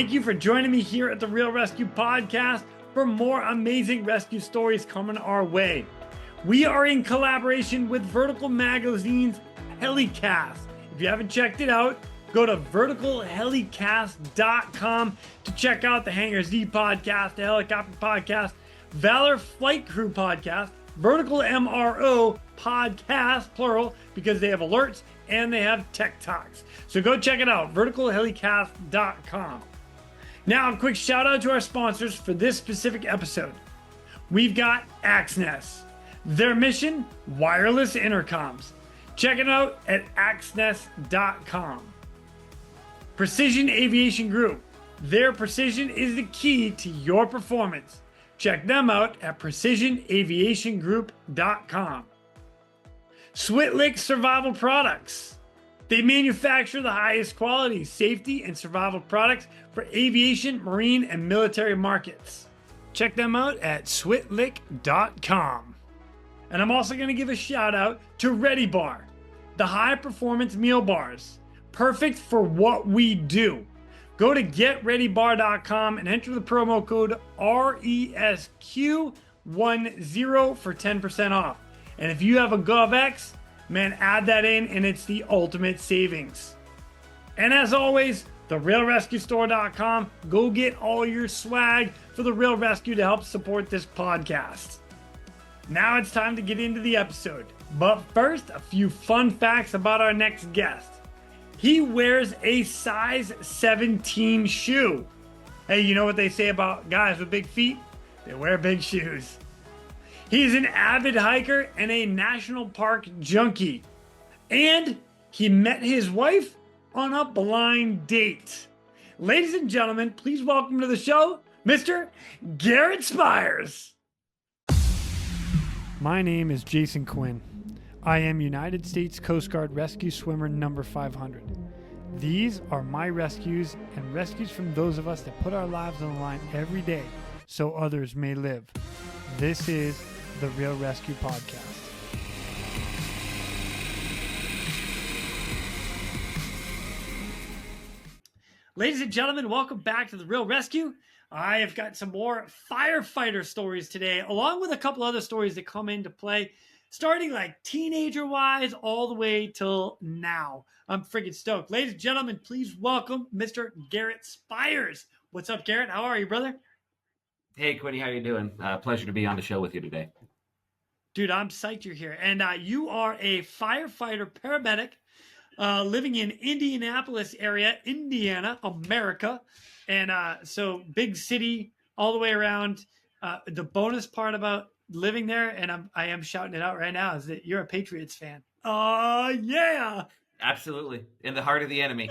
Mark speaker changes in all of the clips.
Speaker 1: Thank you for joining me here at the Real ResQ Podcast for more amazing rescue stories coming our way. We are in collaboration with Vertical Magazine's Helicast. If you haven't checked it out, go to verticalhelicast.com to check out the Hangar Z podcast, the Helicopter Podcast, Valor Flight Crew Podcast, Vertical MRO Podcast, plural, because they have alerts and they have tech talks. So go check it out, verticalhelicast.com. Now, a quick shout out to our sponsors for this specific episode. We've got Axness. Their mission, wireless intercoms. Check it out at axness.com. Precision Aviation Group. Their precision is the key to your performance. Check them out at precisionaviationgroup.com. Switlick Survival Products. They manufacture the highest quality safety and survival products for aviation, marine, and military markets. Check them out at switlick.com. And I'm also going to give a shout out to Ready Bar, the high performance meal bars, perfect for what we do. Go to getreadybar.com and enter the promo code RESQ10 for 10% off. And if you have a GovX, man, add that in and it's the ultimate savings. And as always, therealrescuestore.com. Go get all your swag for the Real ResQ to help support this podcast. Now it's time to get into the episode. But first, a few fun facts about our next guest. He wears a size 17 shoe. Hey, you know what they say about guys with big feet? They wear big shoes. He's an avid hiker and a national park junkie. And he met his wife on a blind date. Ladies and gentlemen, please welcome to the show, Mr. Garrett Spires. My name is Jason Quinn. I am United States Coast Guard Rescue Swimmer number 500. These are my rescues and rescues from those of us that put our lives on the line every day so others may live. This is the Real ResQ Podcast. Ladies and gentlemen, welcome back to the Real ResQ. I have got some more firefighter stories today, along with a couple other stories that come into play, starting like teenager-wise all the way till now. I'm freaking stoked. Ladies and gentlemen, please welcome Mr. Garrett Spires. What's up, Garrett? How are you, brother?
Speaker 2: Hey, Quinny, how you doing? Pleasure to be on the show with you today.
Speaker 1: Dude, I'm psyched you're here. And you are a firefighter paramedic living in Indianapolis area, Indiana, America. And so big city all the way around. The bonus part about living there, and I am shouting it out right now, is that you're a Patriots fan. Oh, yeah.
Speaker 2: Absolutely. In the heart of the enemy.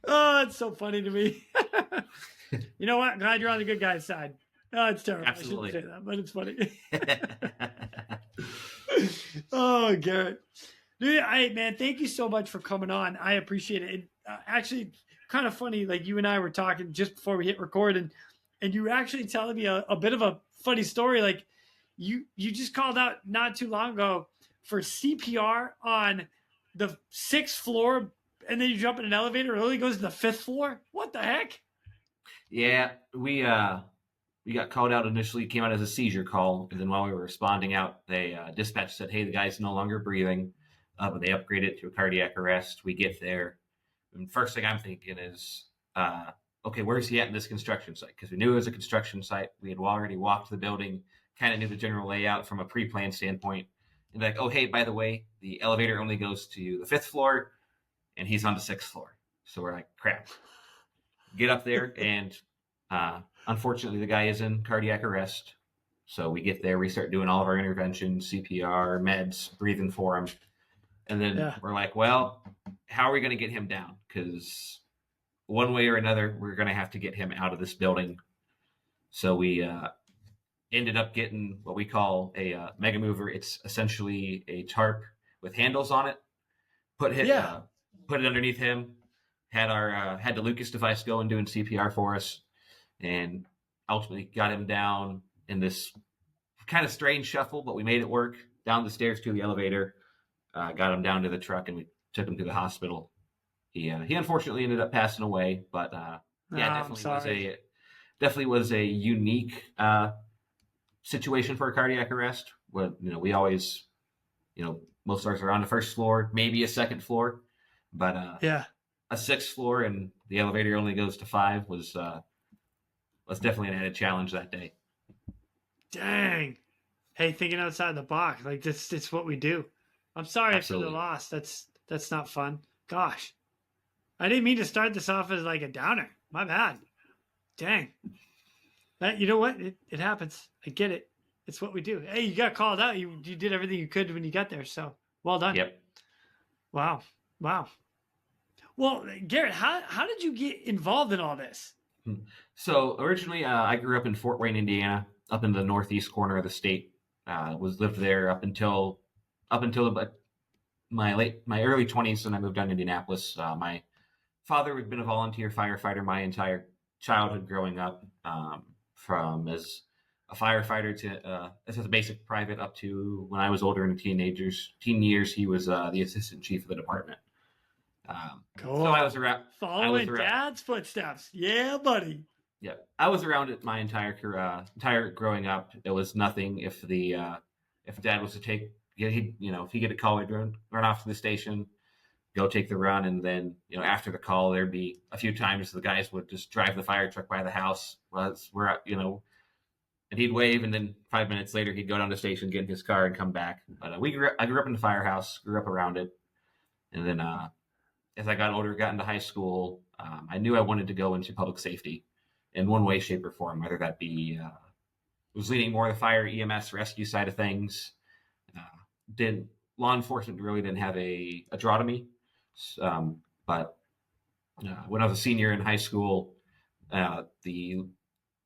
Speaker 1: Oh, it's so funny to me. You know what? I'm glad you're on the good guy's side. Oh, it's terrible.
Speaker 2: Absolutely.
Speaker 1: I shouldn't say that, but it's funny. Oh, Garrett. Dude, man, thank you so much for coming on. I appreciate it. Actually, kind of funny, like you and I were talking just before we hit record, and you were actually telling me a bit of a funny story. Like you just called out not too long ago for CPR on the 6th floor, and then you jump in an elevator, it only goes to the 5th floor. What the heck?
Speaker 2: Yeah, we got called out initially, came out as a seizure call, and then while we were responding out, they dispatch said, hey, the guy's no longer breathing, but they upgraded it to a cardiac arrest. We get there, and first thing I'm thinking is, okay, where's he at in this construction site? Because we knew it was a construction site. We had already walked the building, kind of knew the general layout from a pre-planned standpoint. And like, oh, hey, by the way, the elevator only goes to the 5th floor, and he's on the 6th floor. So we're like, crap. Get up there, and unfortunately, the guy is in cardiac arrest. So we get there, we start doing all of our interventions, CPR, meds, breathing for him. And then we're like, well, how are we going to get him down? Because one way or another, we're going to have to get him out of this building. So we ended up getting what we call a mega mover. It's essentially a tarp with handles on it. Put it underneath him. Had the Lucas device going doing CPR for us, and ultimately got him down in this kind of strange shuffle, but we made it work. Down the stairs to the elevator, got him down to the truck, and we took him to the hospital. He unfortunately ended up passing away, but Yeah,
Speaker 1: I'm sorry.
Speaker 2: definitely was a unique situation for a cardiac arrest. We always, most of ours are on the first floor, maybe a second floor, but
Speaker 1: Yeah.
Speaker 2: a sixth floor and the elevator only goes to 5 was definitely an added challenge that day.
Speaker 1: Dang. Hey, thinking outside the box, like this, it's what we do. I'm sorry for the
Speaker 2: Absolutely.
Speaker 1: loss. That's not fun. Gosh, I didn't mean to start this off as like a downer. My bad. Dang. That, you know what? It happens. I get it. It's what we do. Hey, you got called out. You did everything you could when you got there. So well done.
Speaker 2: Yep.
Speaker 1: Wow. Wow. Well, Garrett, how did you get involved in all this?
Speaker 2: So originally, I grew up in Fort Wayne, Indiana, up in the northeast corner of the state. Was lived there up until my early 20s, and I moved down to Indianapolis. My father had been a volunteer firefighter my entire childhood growing up, from as a firefighter to as a basic private up to when I was older in the teen years. He was the assistant chief of the department.
Speaker 1: Cool.
Speaker 2: So I was around.
Speaker 1: Following Dad's footsteps. Yeah, buddy.
Speaker 2: Yeah, I was around it my entire growing up. It was nothing if if Dad was to if he get a call, he'd run off to the station, go take the run, and then after the call, there'd be a few times the guys would just drive the fire truck by the house. And he'd wave, and then 5 minutes later, he'd go down to the station, get in his car, and come back. But I grew up in the firehouse, grew up around it, and then as I got older, got into high school, I knew I wanted to go into public safety in one way, shape, or form, whether that be was leaning more the fire, EMS, rescue side of things. Did law enforcement really didn't have a draw to me, but when I was a senior in high school, the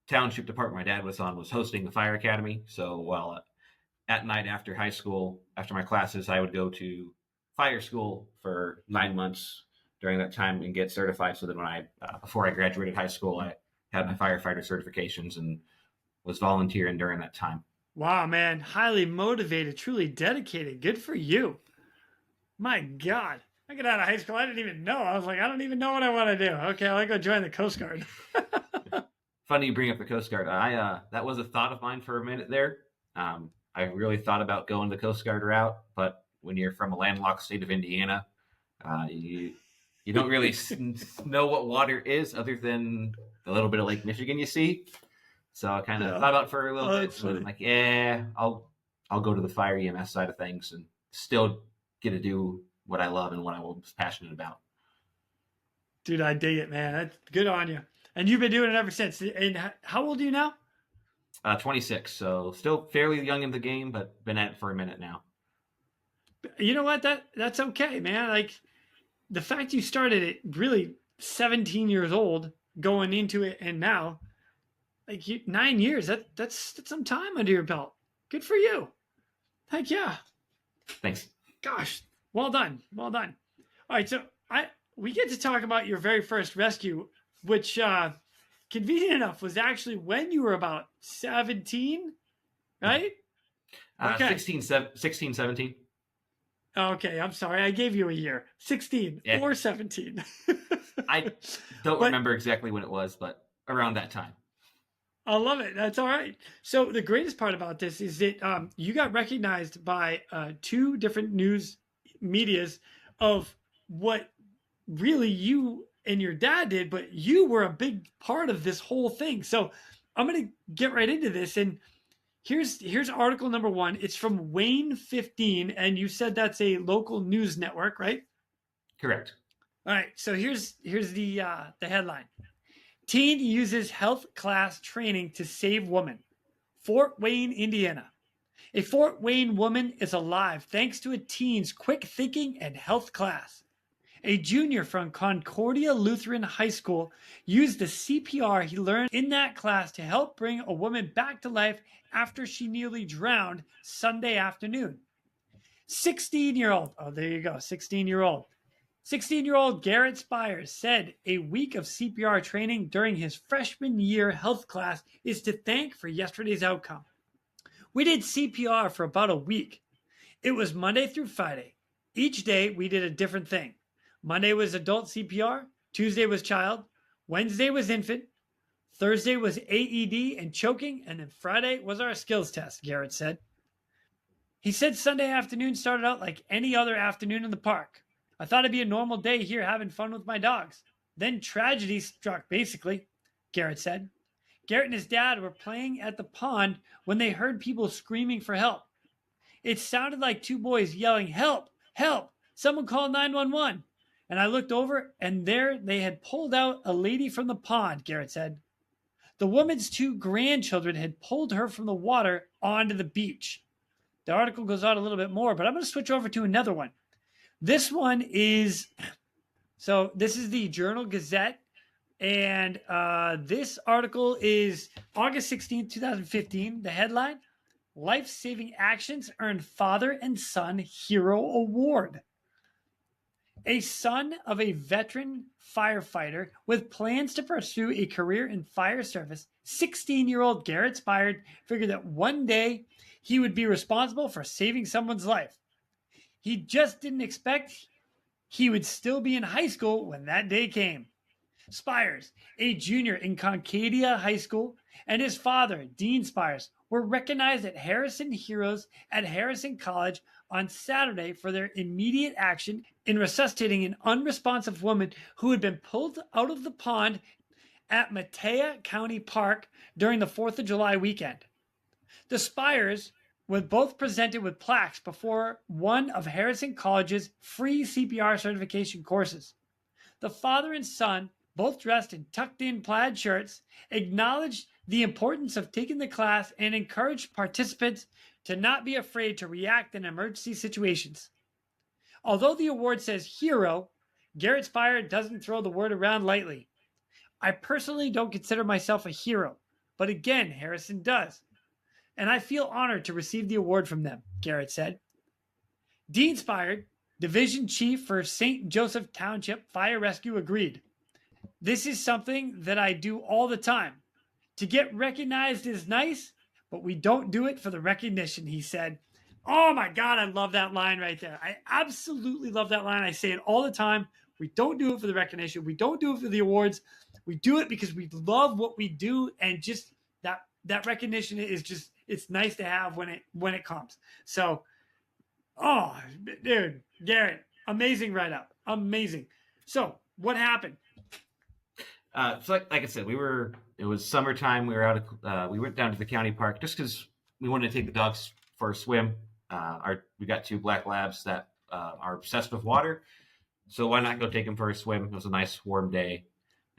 Speaker 2: township department my dad was on was hosting the fire academy. So while at night after high school, after my classes, I would go to fire school for 9 months during that time and get certified. So that when before I graduated high school, I had my firefighter certifications and was volunteering during that time.
Speaker 1: Wow, man. Highly motivated, truly dedicated. Good for you. My God. I got out of high school. I didn't even know. I was like, I don't even know what I want to do. Okay, I'll go join the Coast Guard.
Speaker 2: Funny you bring up the Coast Guard. That was a thought of mine for a minute there. I really thought about going the Coast Guard route, but when you're from a landlocked state of Indiana, you don't really know what water is other than a little bit of Lake Michigan you see. So I kind of thought about it for a little bit. So I'm like, yeah, I'll go to the fire EMS side of things and still get to do what I love and what I was passionate about.
Speaker 1: Dude, I dig it, man. That's good on you. And you've been doing it ever since. And how old are you now?
Speaker 2: 26. So still fairly young in the game, but been at it for a minute now.
Speaker 1: You know what? That's okay, man. Like the fact you started it really 17 years old going into it, and now like 9 years, that's some time under your belt. Good for you. Heck yeah.
Speaker 2: Thanks.
Speaker 1: Gosh, well done. Well done. All right, so we get to talk about your very first rescue, which convenient enough was actually when you were about 17, right?
Speaker 2: Okay. 16, 17.
Speaker 1: Okay, I'm sorry. I gave you a year. 16 or 17.
Speaker 2: I don't remember exactly when it was, but around that time.
Speaker 1: I love it. That's all right. So the greatest part about this is that you got recognized by 2 different news medias of what really you and your dad did, but you were a big part of this whole thing. So I'm going to get right into this. And here's article number 1. It's from Wayne 15, and you said that's a local news network, right?
Speaker 2: Correct.
Speaker 1: All right. So here's the headline. Teen uses health class training to save woman. Fort Wayne, Indiana. A Fort Wayne woman is alive thanks to a teen's quick thinking and health class. A junior from Concordia Lutheran High School used the CPR he learned in that class to help bring a woman back to life after she nearly drowned Sunday afternoon. 16-year-old, oh, there you go, 16-year-old. 16-year-old Garrett Spires said a week of CPR training during his freshman year health class is to thank for yesterday's outcome. We did CPR for about a week. It was Monday through Friday. Each day we did a different thing. Monday was adult CPR. Tuesday was child. Wednesday was infant. Thursday was AED and choking. And then Friday was our skills test, Garrett said. He said Sunday afternoon started out like any other afternoon in the park. I thought it'd be a normal day here having fun with my dogs. Then tragedy struck, basically, Garrett said. Garrett and his dad were playing at the pond when they heard people screaming for help. It sounded like two boys yelling, "Help! Help! Someone call 911." And I looked over, and there they had pulled out a lady from the pond, Garrett said. The woman's two grandchildren had pulled her from the water onto the beach. The article goes on a little bit more, but I'm going to switch over to another one. This one is, so this is the Journal Gazette, and this article is August 16th, 2015. The headline, Life-Saving Actions Earned Father and Son Hero Award. A son of a veteran firefighter with plans to pursue a career in fire service, 16-year-old Garrett Spires figured that one day he would be responsible for saving someone's life. He just didn't expect he would still be in high school when that day came. Spires, a junior in Concordia High School, and his father, Dean Spires, were recognized at Harrison Heroes at Harrison College on Saturday for their immediate action in resuscitating an unresponsive woman who had been pulled out of the pond at Matea County Park during the 4th of July weekend. The Spires were both presented with plaques before one of Harrison College's free CPR certification courses. The father and son, both dressed in tucked-in plaid shirts, acknowledged the importance of taking the class and encouraged participants to not be afraid to react in emergency situations. Although the award says hero, Garrett Spires doesn't throw the word around lightly. I personally don't consider myself a hero, but again, Harrison does. And I feel honored to receive the award from them, Garrett said. Dean Spires, Division Chief for St. Joseph Township Fire Rescue, agreed. This is something that I do all the time. To get recognized is nice, but we don't do it for the recognition, he said. Oh my God, I love that line right there. I absolutely love that line. I say it all the time. We don't do it for the recognition. We don't do it for the awards. We do it because we love what we do, and just that recognition is just, it's nice to have when it comes. So, oh, dude, Garrett, amazing write-up. Amazing. So, what happened?
Speaker 2: So like I said, it was summertime. We were we went down to the county park just because we wanted to take the dogs for a swim. We got two black labs that are obsessed with water. So why not go take them for a swim? It was a nice warm day.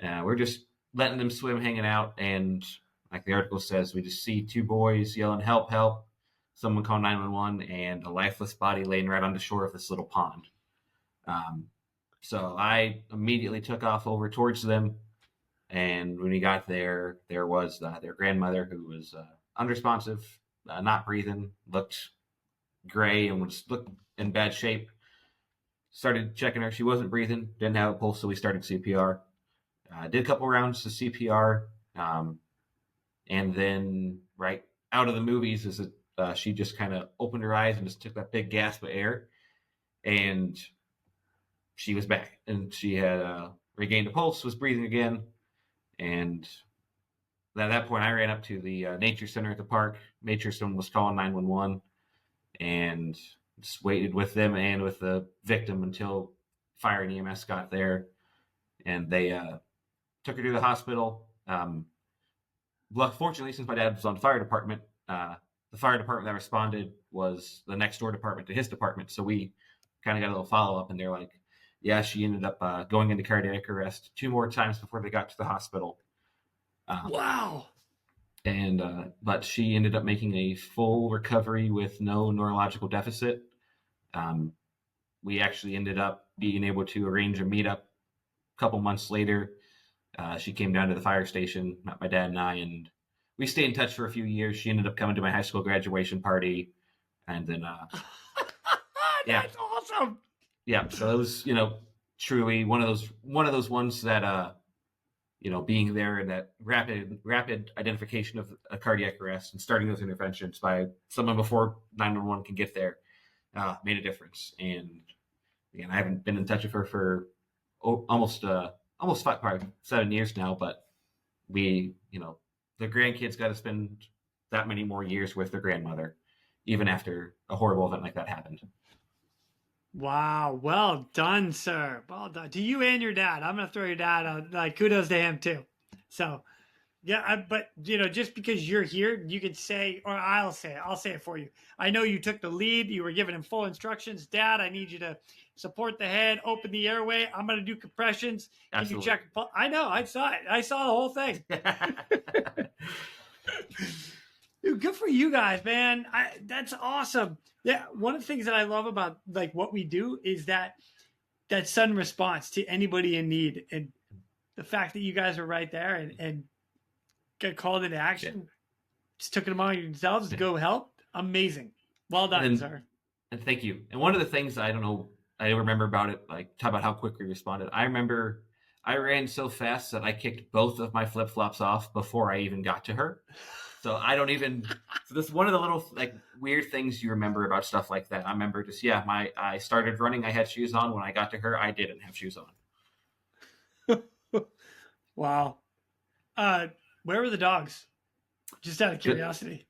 Speaker 2: We're just letting them swim, hanging out. And like the article says, we just see two boys yelling, "Help, help." Someone call 911, and a lifeless body laying right on the shore of this little pond. So I immediately took off over towards them. And when we got there, there was their grandmother, who was unresponsive, not breathing, looked gray, and looked in bad shape. Started checking her. She wasn't breathing, didn't have a pulse, so we started CPR. Did a couple rounds of CPR. And then right out of the movies is she just kind of opened her eyes and just took that big gasp of air. And she was back. And she had regained a pulse, was breathing again. And at that point, I ran up to the nature center at the park, made sure someone was calling 911, and just waited with them and with the victim until fire and EMS got there. And they took her to the hospital. Fortunately, since my dad was on the fire department, the fire department that responded was the next door department to his department. So we kind of got a little follow-up, and they're like, yeah, she ended up going into cardiac arrest 2 more times before they got to the hospital.
Speaker 1: Wow.
Speaker 2: And but she ended up making a full recovery with no neurological deficit. We actually ended up being able to arrange a meetup a couple months later. She came down to the fire station, met my dad and I, and we stayed in touch for a few years. She ended up coming to my high school graduation party, and then
Speaker 1: That's awesome.
Speaker 2: Yeah, so it was, truly one of those ones that, being there and that rapid identification of a cardiac arrest and starting those interventions by someone before 911 can get there made a difference. And again, I haven't been in touch with her for almost almost probably 7 years now, but we, the grandkids got to spend that many more years with their grandmother, even after a horrible event like that happened.
Speaker 1: Wow. Well done, sir. Well done to you and your dad. I'm going to throw your dad on, like, kudos to him too. So yeah, but just because you're here, you could say, or I'll say it for you. I know you took the lead. You were giving him full instructions. Dad, I need you to support the head, open the airway. I'm going to do compressions. Can
Speaker 2: Absolutely.
Speaker 1: you check? I know. I saw it. I saw the whole thing. Dude, good for you guys, man. That's awesome. Yeah, one of the things that I love about like what we do is that sudden response to anybody in need, and the fact that you guys are right there and get called into action, just took it among yourselves to go help. Amazing. Well done, sir.
Speaker 2: And thank you. And one of the things I remember about it, like talk about how quick we responded. I remember I ran so fast that I kicked both of my flip flops off before I even got to her. So so this is one of the little like weird things you remember about stuff like that. I remember just, I started running. I had shoes on. When I got to her, I didn't have shoes on.
Speaker 1: Wow. Where were the dogs? Just out of curiosity.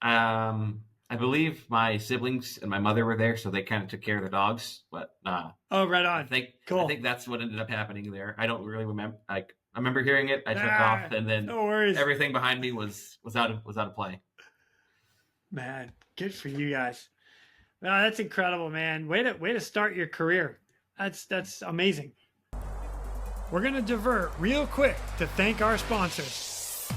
Speaker 2: I believe my siblings and my mother were there, so they kind of took care of the dogs. But
Speaker 1: oh, right on.
Speaker 2: I think that's what ended up happening there. I don't really remember. I remember hearing it. I took off, and then everything behind me was out of play.
Speaker 1: Man, good for you guys. Wow, that's incredible, man. Way to start your career. That's amazing. We're gonna divert real quick to thank our sponsors.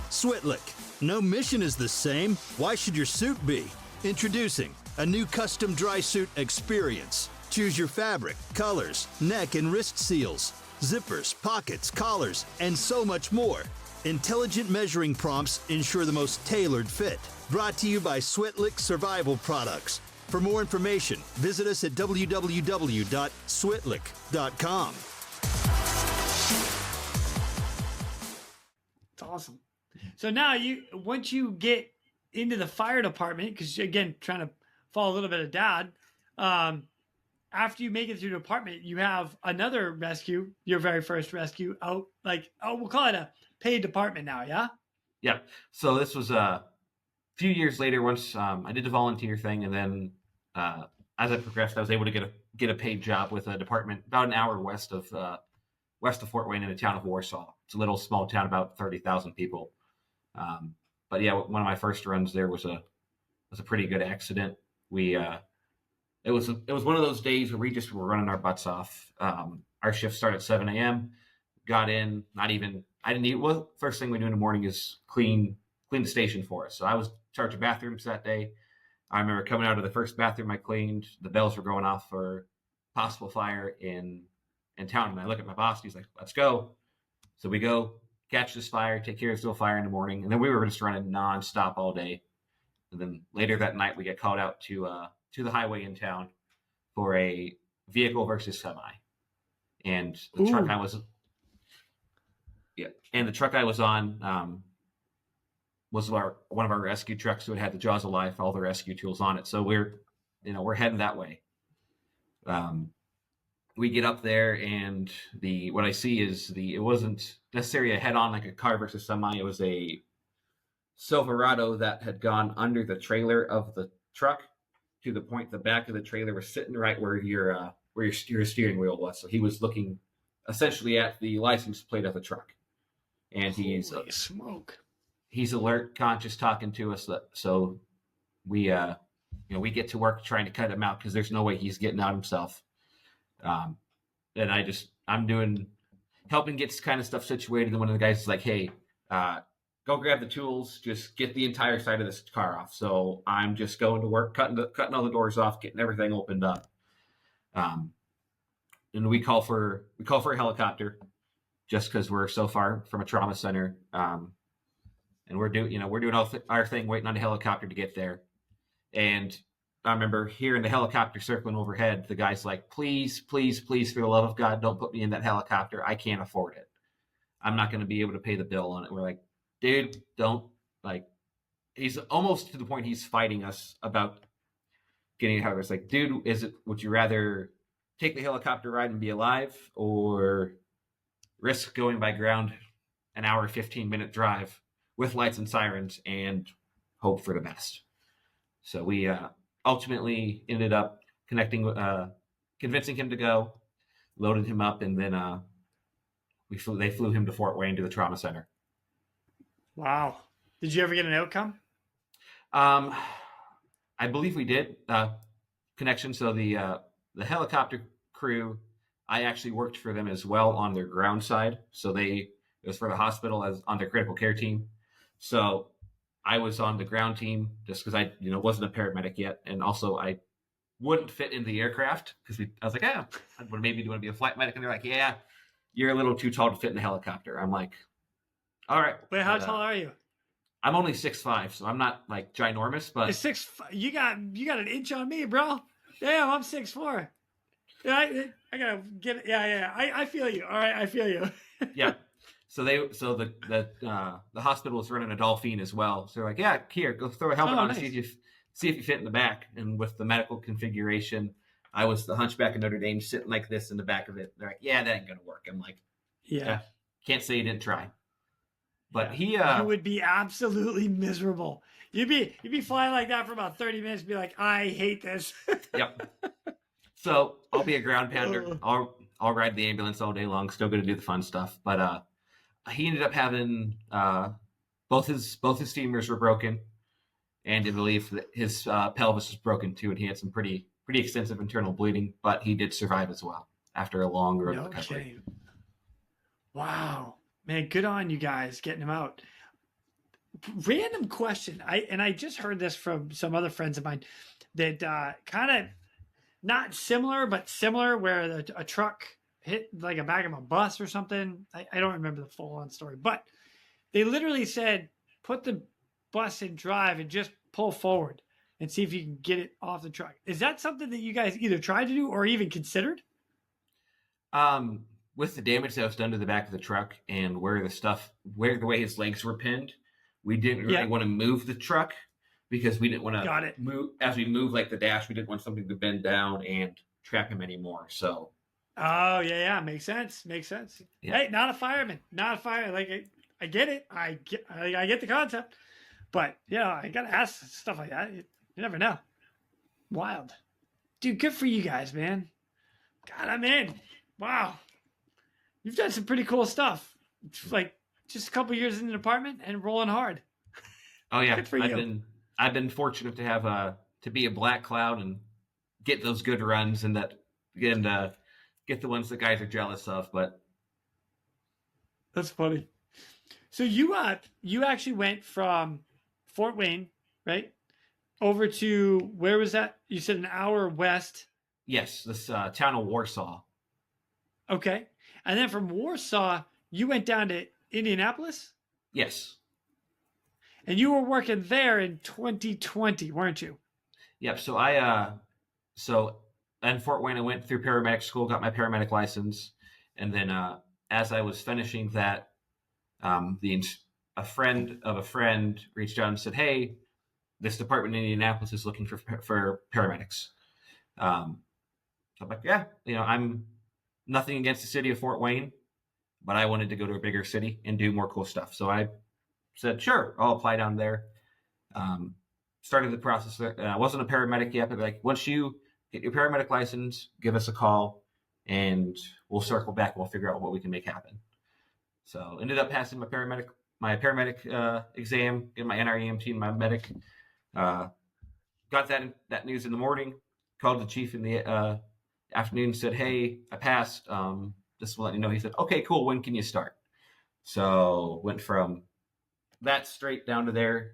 Speaker 3: Switlick. No mission is the same. Why should your suit be? Introducing a new custom dry suit experience. Choose your fabric, colors, neck and wrist seals, zippers, pockets, collars, and so much more. Intelligent measuring prompts ensure the most tailored fit. Brought to you by Switlick Survival Products. For more information, visit us at www.switlick.com.
Speaker 1: It's awesome. So now once you get into the fire department, because again, trying to follow a little bit of dad, after you make it through the department, you have another rescue, your very first rescue out, we'll call it a paid department now. Yeah.
Speaker 2: Yeah. So this was a few years later, once I did the volunteer thing. And then as I progressed, I was able to get a paid job with a department about an hour west of Fort Wayne in the town of Warsaw. It's a little small town, about 30,000 people. But yeah, one of my first runs there was a pretty good accident. It was one of those days where we just were running our butts off. Our shift started at 7 a.m. Got in, first thing we do in the morning is clean the station for us. So I was in charge of bathrooms that day. I remember coming out of the first bathroom I cleaned, the bells were going off for possible fire in town. And I look at my boss, he's like, let's go. So we go catch this fire, take care of this fire in the morning. And then we were just running nonstop all day. And then later that night, we get called out to the highway in town for a vehicle versus semi. And the truck I was on was one of our rescue trucks, so it had the Jaws of Life, all the rescue tools on it. So we're heading that way. We get up there, and what I see is it wasn't necessarily a head-on like a car versus semi. It was a Silverado that had gone under the trailer of the truck to the point the back of the trailer was sitting right where your steering wheel was. So he was looking essentially at the license plate of the truck, and he's alert, conscious, talking to us. So we get to work trying to cut him out because there's no way he's getting out himself. And I'm helping get this kind of stuff situated. And one of the guys is like, hey, go grab the tools, just get the entire side of this car off. So I'm just going to work, cutting all the doors off, getting everything opened up. And we call for a helicopter just because we're so far from a trauma center. And we're doing our thing, waiting on the helicopter to get there. And I remember hearing the helicopter circling overhead. The guy's like, please, please, please, for the love of God, don't put me in that helicopter. I can't afford it. I'm not going to be able to pay the bill on it. We're like, dude, don't. He's almost to the point he's fighting us about getting a helicopter. It's like, dude, would you rather take the helicopter ride and be alive, or risk going by ground an hour, 15-minute drive with lights and sirens and hope for the best. So we ultimately ended up convincing him to go, loaded him up, and then they flew him to Fort Wayne to the trauma center.
Speaker 1: Wow. Did you ever get an outcome?
Speaker 2: I believe we did. Connection. So the helicopter crew, I actually worked for them as well on their ground side. So it was for the hospital as on their critical care team. So I was on the ground team just because I wasn't a paramedic yet, and also I wouldn't fit in the aircraft because I was like, maybe you want to be a flight medic, and they're like, yeah, you're a little too tall to fit in the helicopter. I'm like, all right.
Speaker 1: Wait, how tall are you?
Speaker 2: I'm only 6'5", so I'm not like ginormous, but
Speaker 1: you got an inch on me, bro. Damn, I'm 6'4". Yeah, I gotta get it. Yeah. I feel you. All right, I feel you.
Speaker 2: Yeah. So the hospital was running a Dolphin as well. So they're like, yeah, here, go throw a helmet on and see if you fit in the back. And with the medical configuration, I was the Hunchback of Notre Dame sitting like this in the back of it. They're like, yeah, that ain't gonna work. I'm like, yeah, can't say you didn't try. But you
Speaker 1: would be absolutely miserable. You'd be flying like that for about 30 minutes and be like, I hate this.
Speaker 2: Yep. So I'll be a ground pounder. I'll ride the ambulance all day long, still going to do the fun stuff. But he ended up having both his femurs were broken, and I believe that his pelvis was broken too, and he had some pretty extensive internal bleeding, but he did survive as well after a long road of recovery.
Speaker 1: Wow. Man, good on you guys getting him out. Random question. I just heard this from some other friends of mine that kind of not similar, but similar, where a truck hit like a back of a bus or something. I don't remember the full on story, but they literally said, put the bus in drive and just pull forward and see if you can get it off the truck. Is that something that you guys either tried to do or even considered?
Speaker 2: With the damage that was done to the back of the truck and the way his legs were pinned, we didn't really want to move the truck because we didn't want to move as we move like the dash. We didn't want something to bend down and trap him anymore. So,
Speaker 1: oh yeah, makes sense. Yeah. Hey, not a fireman. Like I get it. I get the concept, but I gotta ask stuff like that. You never know. Wild, dude. Good for you guys, man. God, I'm in. Wow. You've done some pretty cool stuff. Like just a couple years in the department and rolling hard.
Speaker 2: Oh yeah, good for you. I've been fortunate to have to be a black cloud and get those good runs and get the ones that guys are jealous of. But
Speaker 1: that's funny. So you actually went from Fort Wayne, right, over to where was that? You said an hour west.
Speaker 2: Yes, this town of Warsaw.
Speaker 1: Okay. And then from Warsaw, you went down to Indianapolis?
Speaker 2: Yes.
Speaker 1: And you were working there in 2020, weren't you?
Speaker 2: Yep. So in Fort Wayne, I went through paramedic school, got my paramedic license. And then as I was finishing that, a friend of a friend reached out and said, hey, this department in Indianapolis is looking for paramedics. So I'm like, yeah, I'm nothing against the city of Fort Wayne, but I wanted to go to a bigger city and do more cool stuff. So I said, sure, I'll apply down there. Started the process. I wasn't a paramedic yet, but like, once you get your paramedic license, give us a call and we'll circle back. We'll figure out what we can make happen. So ended up passing my paramedic exam, getting my NREMT and my medic. Got that news in the morning, called the chief in the afternoon, said, hey, I passed. Just to let you know. He said, okay, cool. When can you start? So went from that straight down to there,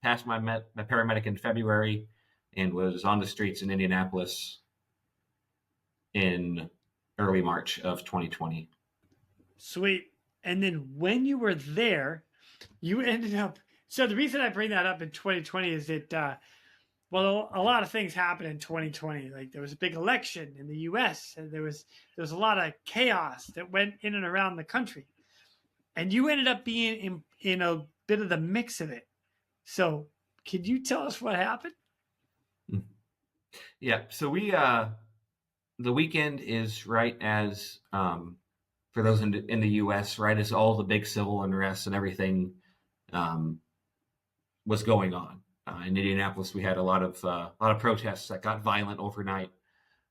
Speaker 2: passed my paramedic in February and was on the streets in Indianapolis in early March of 2020.
Speaker 1: Sweet. And then when you were there, you ended up, so the reason I bring that up in 2020 is that, well, a lot of things happened in 2020. Like there was a big election in the U.S. and there was a lot of chaos that went in and around the country, and you ended up being in a bit of the mix of it. So, could you tell us what happened?
Speaker 2: Yeah. So we the weekend is right as for those in the U.S., right as all the big civil unrest and everything was going on. In Indianapolis, we had a lot of protests that got violent overnight.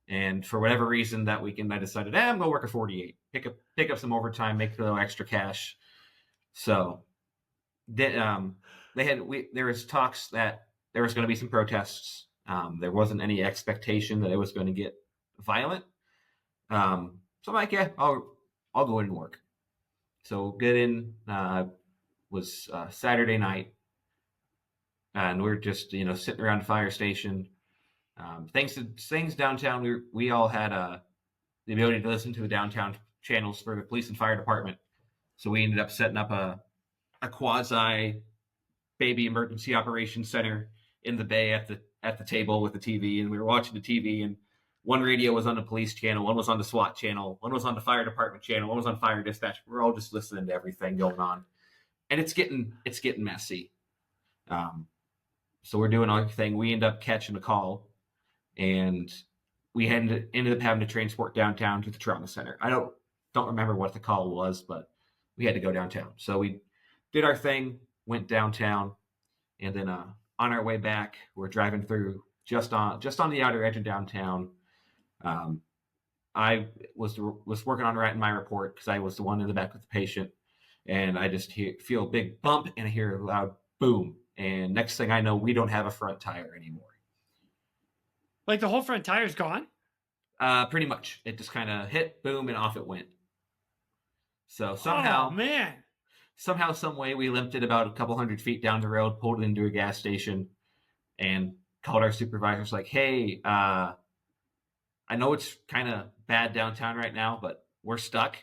Speaker 2: And for whatever reason, that weekend I decided, I'm going to work a 48, pick up some overtime, make a little extra cash. So there was talks that there was going to be some protests. There wasn't any expectation that it was going to get violent. So I'm like, yeah, I'll go in and work. So get in was Saturday night, and we're just sitting around the fire station. Things downtown, we all had the ability to listen to the downtown channels for the police and fire department. So we ended up setting up a quasi baby emergency operations center in the bay at the table with the TV, and we were watching the TV, and one radio was on the police channel, one was on the SWAT channel, one was on the fire department channel, one was on fire dispatch. We're all just listening to everything going on, and it's getting messy. So we're doing our thing. We end up catching a call, and we ended up having to transport downtown to the trauma center. I don't remember what the call was, but we had to go downtown. So we did our thing, went downtown, and then on our way back, we're driving through just on the outer edge of downtown. I was working on writing my report because I was the one in the back with the patient, and I just feel a big bump and I hear a loud boom. And next thing I know, we don't have a front tire anymore.
Speaker 1: Like the whole front tire's gone?
Speaker 2: Pretty much. It just kind of hit, boom, and off it went. So somehow, some way, we limped it about a couple 100 feet down the road, pulled it into a gas station, and called our supervisors like, hey, I know it's kind of bad downtown right now, but we're stuck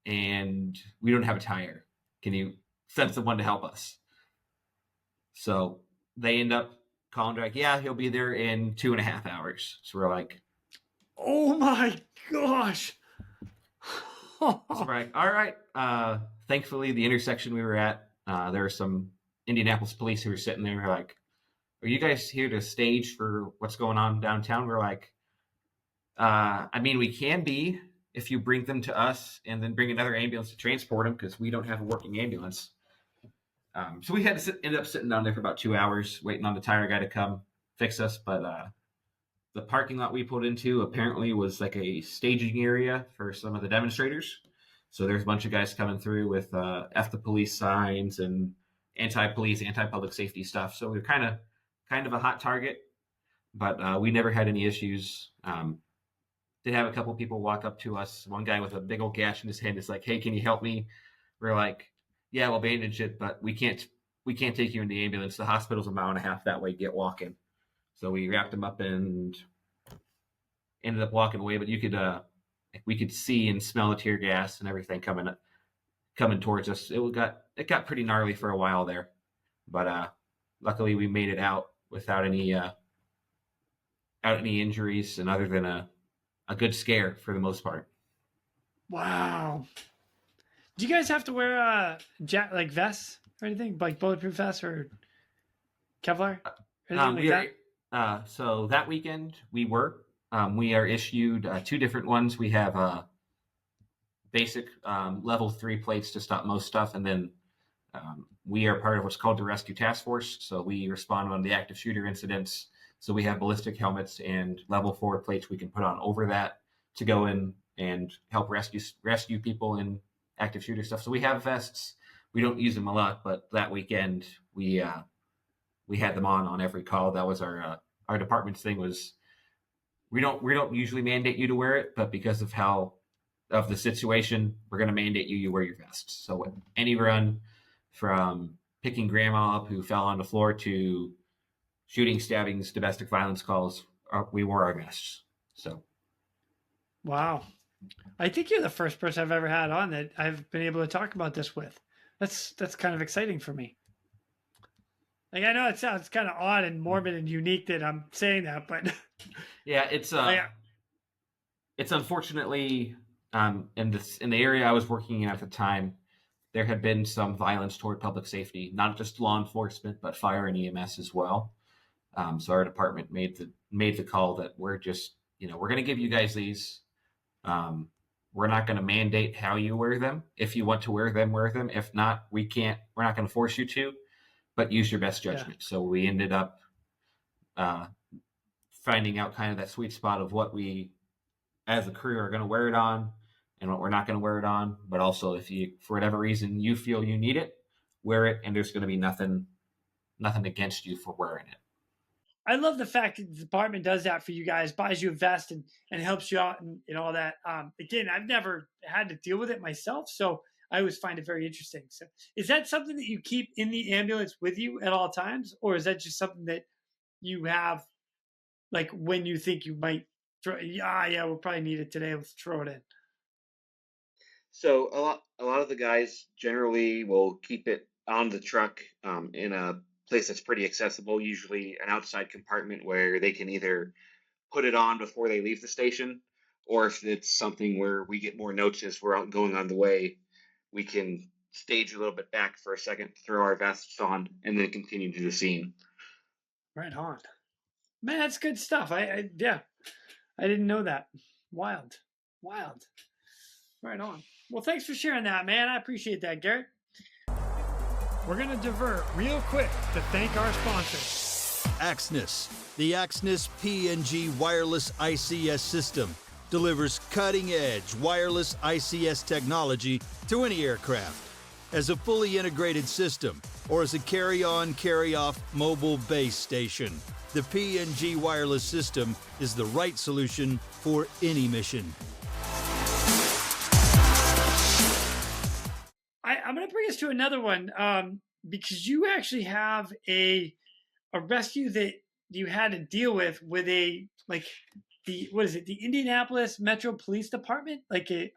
Speaker 2: and we don't have a tire. Can you send someone to help us? So they end up calling, like, yeah, he'll be there in 2.5 hours. So we're like,
Speaker 1: oh my gosh.
Speaker 2: so we're like, all right. Thankfully, the intersection we were at, there were some Indianapolis police who were sitting there like, are you guys here to stage for what's going on downtown? We're like, I mean, we can be if you bring them to us and then bring another ambulance to transport them because we don't have a working ambulance. So we had to end up sitting down there for about 2 hours waiting on the tire guy to come fix us. But the parking lot we pulled into apparently was like a staging area for some of the demonstrators. So there's a bunch of guys coming through with F the police signs and anti-police, anti-public safety stuff. So we were kind of a hot target, but we never had any issues. Did have a couple people walk up to us. One guy with a big old gash in his hand is like, hey, can you help me? We're like, yeah, we'll bandage it, but we can't take you in the ambulance. The hospital's a 1.5 miles that way. Get walking. So we wrapped him up and ended up walking away. But we could see and smell the tear gas and everything coming towards us. It got pretty gnarly for a while there, but luckily we made it out without any injuries, and other than a good scare for the most part.
Speaker 1: Wow. Do you guys have to wear like vests or anything, like bulletproof vests or Kevlar? Or anything like that?
Speaker 2: So that weekend we are issued 2 different ones. We have basic level 3 plates to stop most stuff, and then we are part of what's called the Rescue Task Force. So we respond on the active shooter incidents. So we have ballistic helmets and level 4 plates we can put on over that to go in and help rescue people in active shooter stuff. So we have vests. We don't use them a lot, but that weekend we had them on every call. That was our department's thing. Was we don't usually mandate you to wear it, but because of the situation, we're going to mandate you wear your vest. So any run, from picking grandma up who fell on the floor to shooting, stabbings, domestic violence calls, we wore our vests. So,
Speaker 1: wow. I think you're the first person I've ever had on that I've been able to talk about this with. That's kind of exciting for me. Like, I know it sounds kind of odd and morbid and unique that I'm saying that, but
Speaker 2: yeah, it's unfortunately in the area I was working in at the time, there had been some violence toward public safety, not just law enforcement, but fire and EMS as well. So our department made the call that we're just, we're going to give you guys these. We're not going to mandate how you wear them. If you want to wear them, wear them. If not, we're not going to force you to, but use your best judgment. So we ended up finding out kind of that sweet spot of what we, as a crew, are going to wear it on and what we're not going to wear it on. But also, if you, for whatever reason, you feel you need it, wear it, and there's going to be nothing against you for wearing it.
Speaker 1: I love the fact that the department does that for you guys, buys you a vest and helps you out and all that. Again, I've never had to deal with it myself, so I always find it very interesting. So is that something that you keep in the ambulance with you at all times, or is that just something that you have, like, when you think you might throw, we'll probably need it today, let's throw it in?
Speaker 4: So a lot of the guys generally will keep it on the truck in a place that's pretty accessible, usually an outside compartment where they can either put it on before they leave the station, or if it's something where we get more notice, we're out going on the way, we can stage a little bit back for a second, throw our vests on, and then continue to the scene.
Speaker 1: Right on. Man, that's good stuff. I didn't know that. Wild. Right on. Well, thanks for sharing that, man. I appreciate that, Garrett. We're going to divert real quick to thank our sponsors.
Speaker 3: Axnis. The Axnis PNG wireless ICS system delivers cutting-edge wireless ICS technology to any aircraft as a fully integrated system or as a carry-on, carry-off mobile base station. The PNG wireless system is the right solution for any mission.
Speaker 1: I'm going to bring us to another one because you actually have a rescue that you had to deal with the Indianapolis Metro Police Department, like a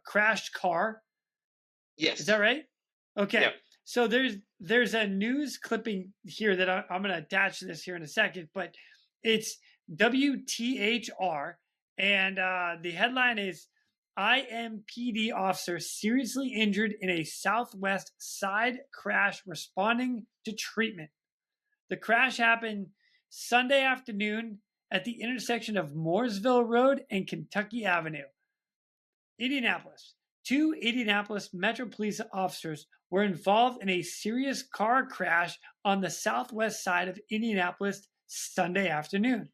Speaker 1: crashed car.
Speaker 4: Yes.
Speaker 1: Is that right? Okay.
Speaker 4: Yep.
Speaker 1: So there's a news clipping here that I'm going to attach to this here in a second, but it's WTHR, and the headline is IMPD officer seriously injured in a Southwest side crash responding to treatment. The crash happened Sunday afternoon at the intersection of Mooresville Road and Kentucky Avenue. Indianapolis. 2 Indianapolis Metro Police officers were involved in a serious car crash on the southwest side of Indianapolis Sunday afternoon.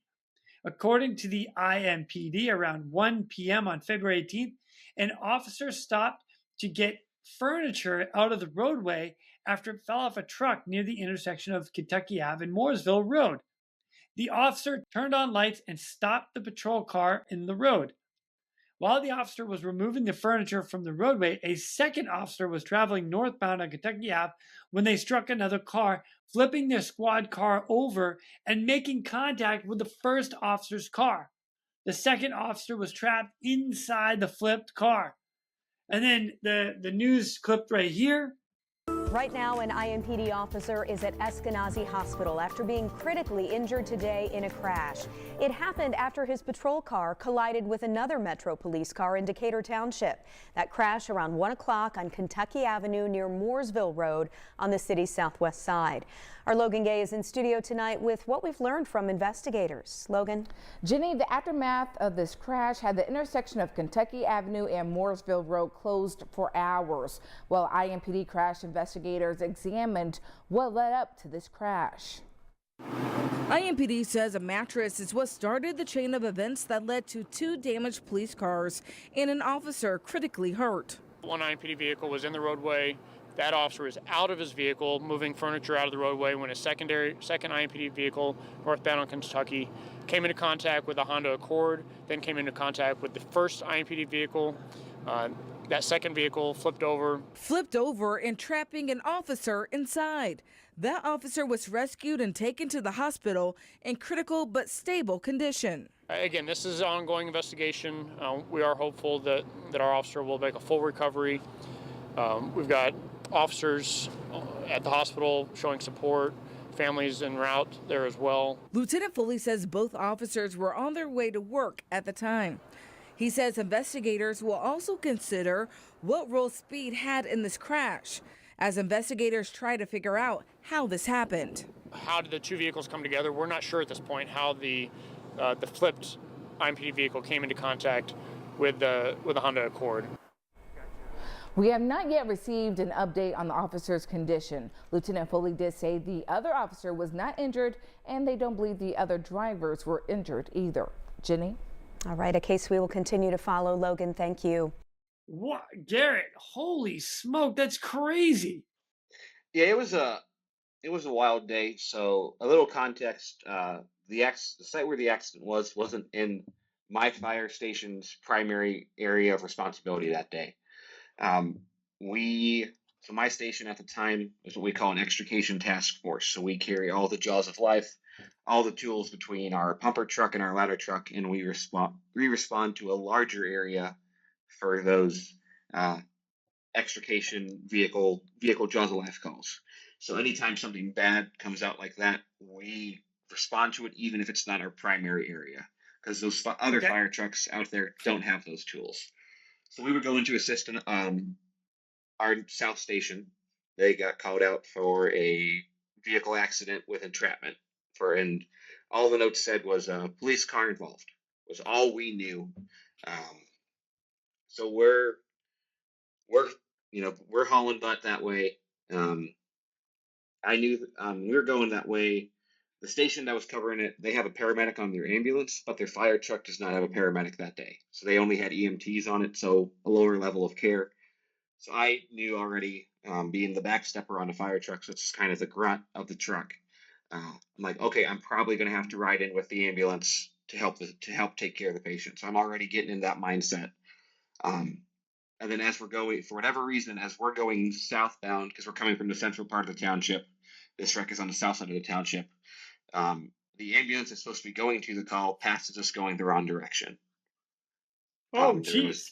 Speaker 1: According to the IMPD, around 1 p.m. on February 18th, an officer stopped to get furniture out of the roadway after it fell off a truck near the intersection of Kentucky Ave and Mooresville Road. The officer turned on lights and stopped the patrol car in the road. While the officer was removing the furniture from the roadway, a second officer was traveling northbound on Kentucky Ave when they struck another car, flipping their squad car over and making contact with the first officer's car. The second officer was trapped inside the flipped car. And then the news clipped right here.
Speaker 5: Right now, an IMPD officer is at Eskenazi Hospital after being critically injured today in a crash. It happened after his patrol car collided with another Metro Police car in Decatur Township. That crash around 1 o'clock on Kentucky Avenue near Mooresville Road on the city's southwest side. Our Logan Gay is in studio tonight with what we've learned from investigators. Logan?
Speaker 6: Jenny, the aftermath of this crash had the intersection of Kentucky Avenue and Mooresville Road closed for hours, while IMPD crash investigators examined what led up to this crash.
Speaker 7: IMPD says a mattress is what started the chain of events that led to 2 damaged police cars and an officer critically hurt.
Speaker 8: One IMPD vehicle was in the roadway. That officer was out of his vehicle, moving furniture out of the roadway when a second IMPD vehicle, northbound on Kentucky, came into contact with a Honda Accord, then came into contact with the first IMPD vehicle. That second vehicle flipped over
Speaker 7: and trapping an officer inside. That officer was rescued and taken to the hospital in critical but stable condition.
Speaker 8: Again, this is an ongoing investigation. We are hopeful that our officer will make a full recovery. We've got officers at the hospital showing support, families en route there as well.
Speaker 7: Lieutenant Foley says both officers were on their way to work at the time. He says investigators will also consider what role speed had in this crash as investigators try to figure out how this happened.
Speaker 8: How did the 2 vehicles come together? We're not sure at this point how the flipped IMPD vehicle came into contact with the Honda Accord.
Speaker 6: We have not yet received an update on the officer's condition. Lieutenant Foley did say the other officer was not injured, and they don't believe the other drivers were injured either. Jenny?
Speaker 5: All right, a case we will continue to follow. Logan, thank you.
Speaker 1: What, Garrett? Holy smoke, that's crazy.
Speaker 4: Yeah, it was a wild day. So a little context: the site where the accident wasn't in my fire station's primary area of responsibility that day. So my station at the time is what we call an extrication task force. So we carry all the jaws of life, all the tools between our pumper truck and our ladder truck, and we respond to a larger area for those extrication vehicle jaws of life calls. So anytime something bad comes out like that, we respond to it, even if it's not our primary area, because those other fire trucks out there don't have those tools. So we were going to assist in our south station. They got called out for a vehicle accident with entrapment. And all the notes said was a police car involved. Was all we knew. So we're hauling butt that way. I knew we were going that way. The station that was covering it, they have a paramedic on their ambulance, but their fire truck does not have a paramedic that day. So they only had EMTs on it, so a lower level of care. So I knew already, being the back stepper on a fire truck, so it's just kind of the grunt of the truck. I'm like, okay, I'm probably going to have to ride in with the ambulance to help take care of the patient. So I'm already getting in that mindset. And then as we're going, for whatever reason, as we're going southbound, because we're coming from the central part of the township, this wreck is on the south side of the township. The ambulance is supposed to be going to the call, passes us going the wrong direction.
Speaker 1: Oh, jeez.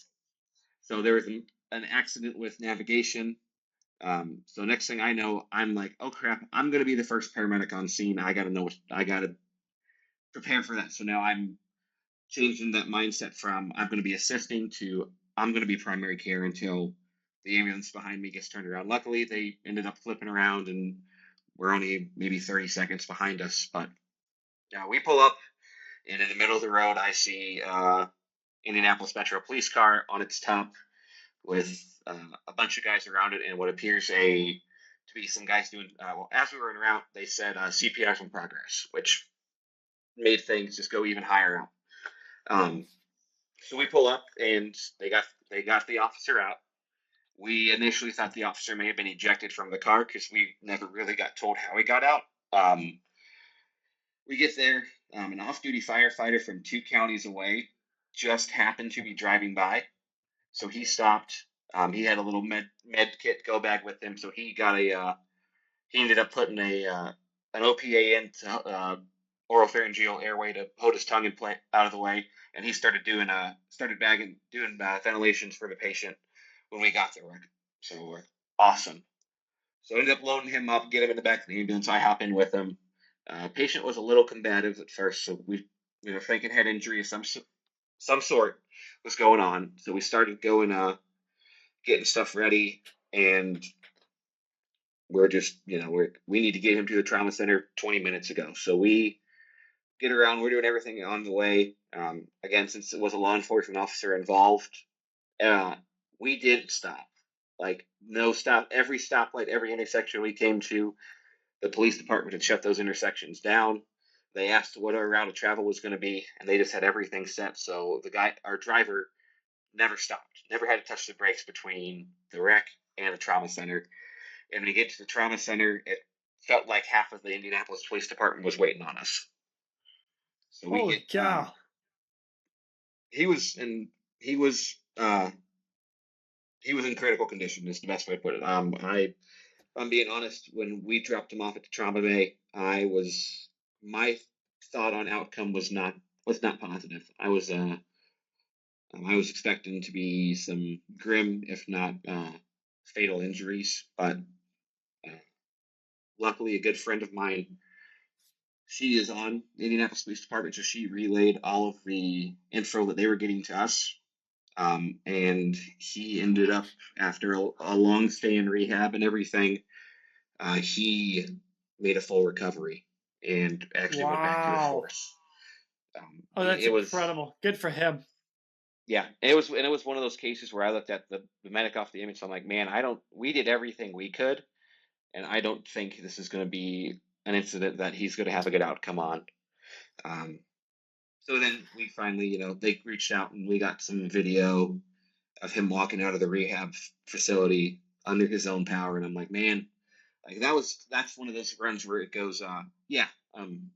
Speaker 4: So there was an accident with navigation. So next thing I know, I'm like, oh crap, I'm going to be the first paramedic on scene. I got to prepare for that. So now I'm changing that mindset from I'm going to be assisting to I'm going to be primary care until the ambulance behind me gets turned around. Luckily, they ended up flipping around and we're only maybe 30 seconds behind us. But yeah, we pull up, and in the middle of the road, I see Indianapolis Metro police car on its top with a bunch of guys around it, and what appears to be some guys doing. As we were en route, they said CPR's in progress, which made things just go even higher up. So we pull up, and they got the officer out. We initially thought the officer may have been ejected from the car because we never really got told how he got out. We get there, an off-duty firefighter from 2 counties away just happened to be driving by. So he stopped. He had a little med kit go bag with him. So he ended up putting an OPA into oropharyngeal airway to hold his tongue out of the way. And he started doing ventilations for the patient when we got there. So we're awesome. So I ended up loading him up, get him in the back of the ambulance. I hop in with him. Patient was a little combative at first, so we were thinking head injury of some sort was going on. So we started going, getting stuff ready, and we're just, we need to get him to the trauma center 20 minutes ago. So we get around, we're doing everything on the way. Again, since it was a law enforcement officer involved, we didn't stop. Like, no stop. Every stoplight, every intersection we came to, the police department had shut those intersections down. They asked what our route of travel was going to be, and they just had everything set. So our driver, never stopped, never had to touch the brakes between the wreck and the trauma center. And when we get to the trauma center, it felt like half of the Indianapolis Police Department was waiting on us. So
Speaker 1: Holy cow!
Speaker 4: He was in critical condition. Is the best way to put it. I'm being honest. When we dropped him off at the trauma bay, my thought on outcome was not positive. I was expecting to be some grim, if not fatal injuries, but luckily a good friend of mine, she is on the Indianapolis Police Department, so she relayed all of the info that they were getting to us. And he ended up, after a long stay in rehab and everything, he made a full recovery and actually went back to the force.
Speaker 1: That's incredible. Good for him.
Speaker 4: Yeah, and it was one of those cases where I looked at the medic off the image. So I'm like, man, we did everything we could, and I don't think this is going to be an incident that he's going to have a good outcome on. Um, so then we finally, they reached out and we got some video of him walking out of the rehab facility under his own power, and I'm like, man, like that's one of those runs where it goes,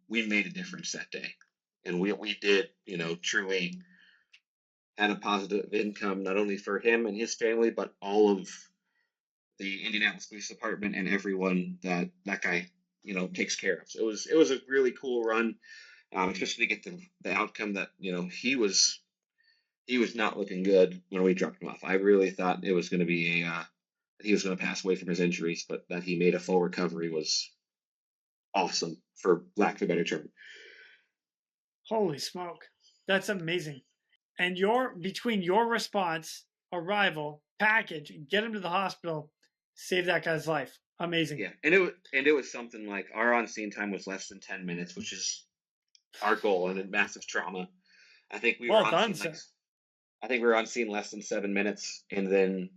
Speaker 4: we made a difference that day, and we did, truly had a positive income not only for him and his family, but all of the Indianapolis Police Department and everyone that guy, takes care of. So it was a really cool run, especially to get the outcome that he was not looking good when we dropped him off. I really thought it was going to be that he was going to pass away from his injuries, but that he made a full recovery was awesome, for lack of a better term.
Speaker 1: Holy smoke. That's amazing. And between your response, arrival, package, get him to the hospital, save that guy's life. Amazing.
Speaker 4: Yeah, and it was something like our on-scene time was less than 10 minutes, which is our goal, and a massive trauma. I think we were on scene I think we were on scene less than 7 minutes, and then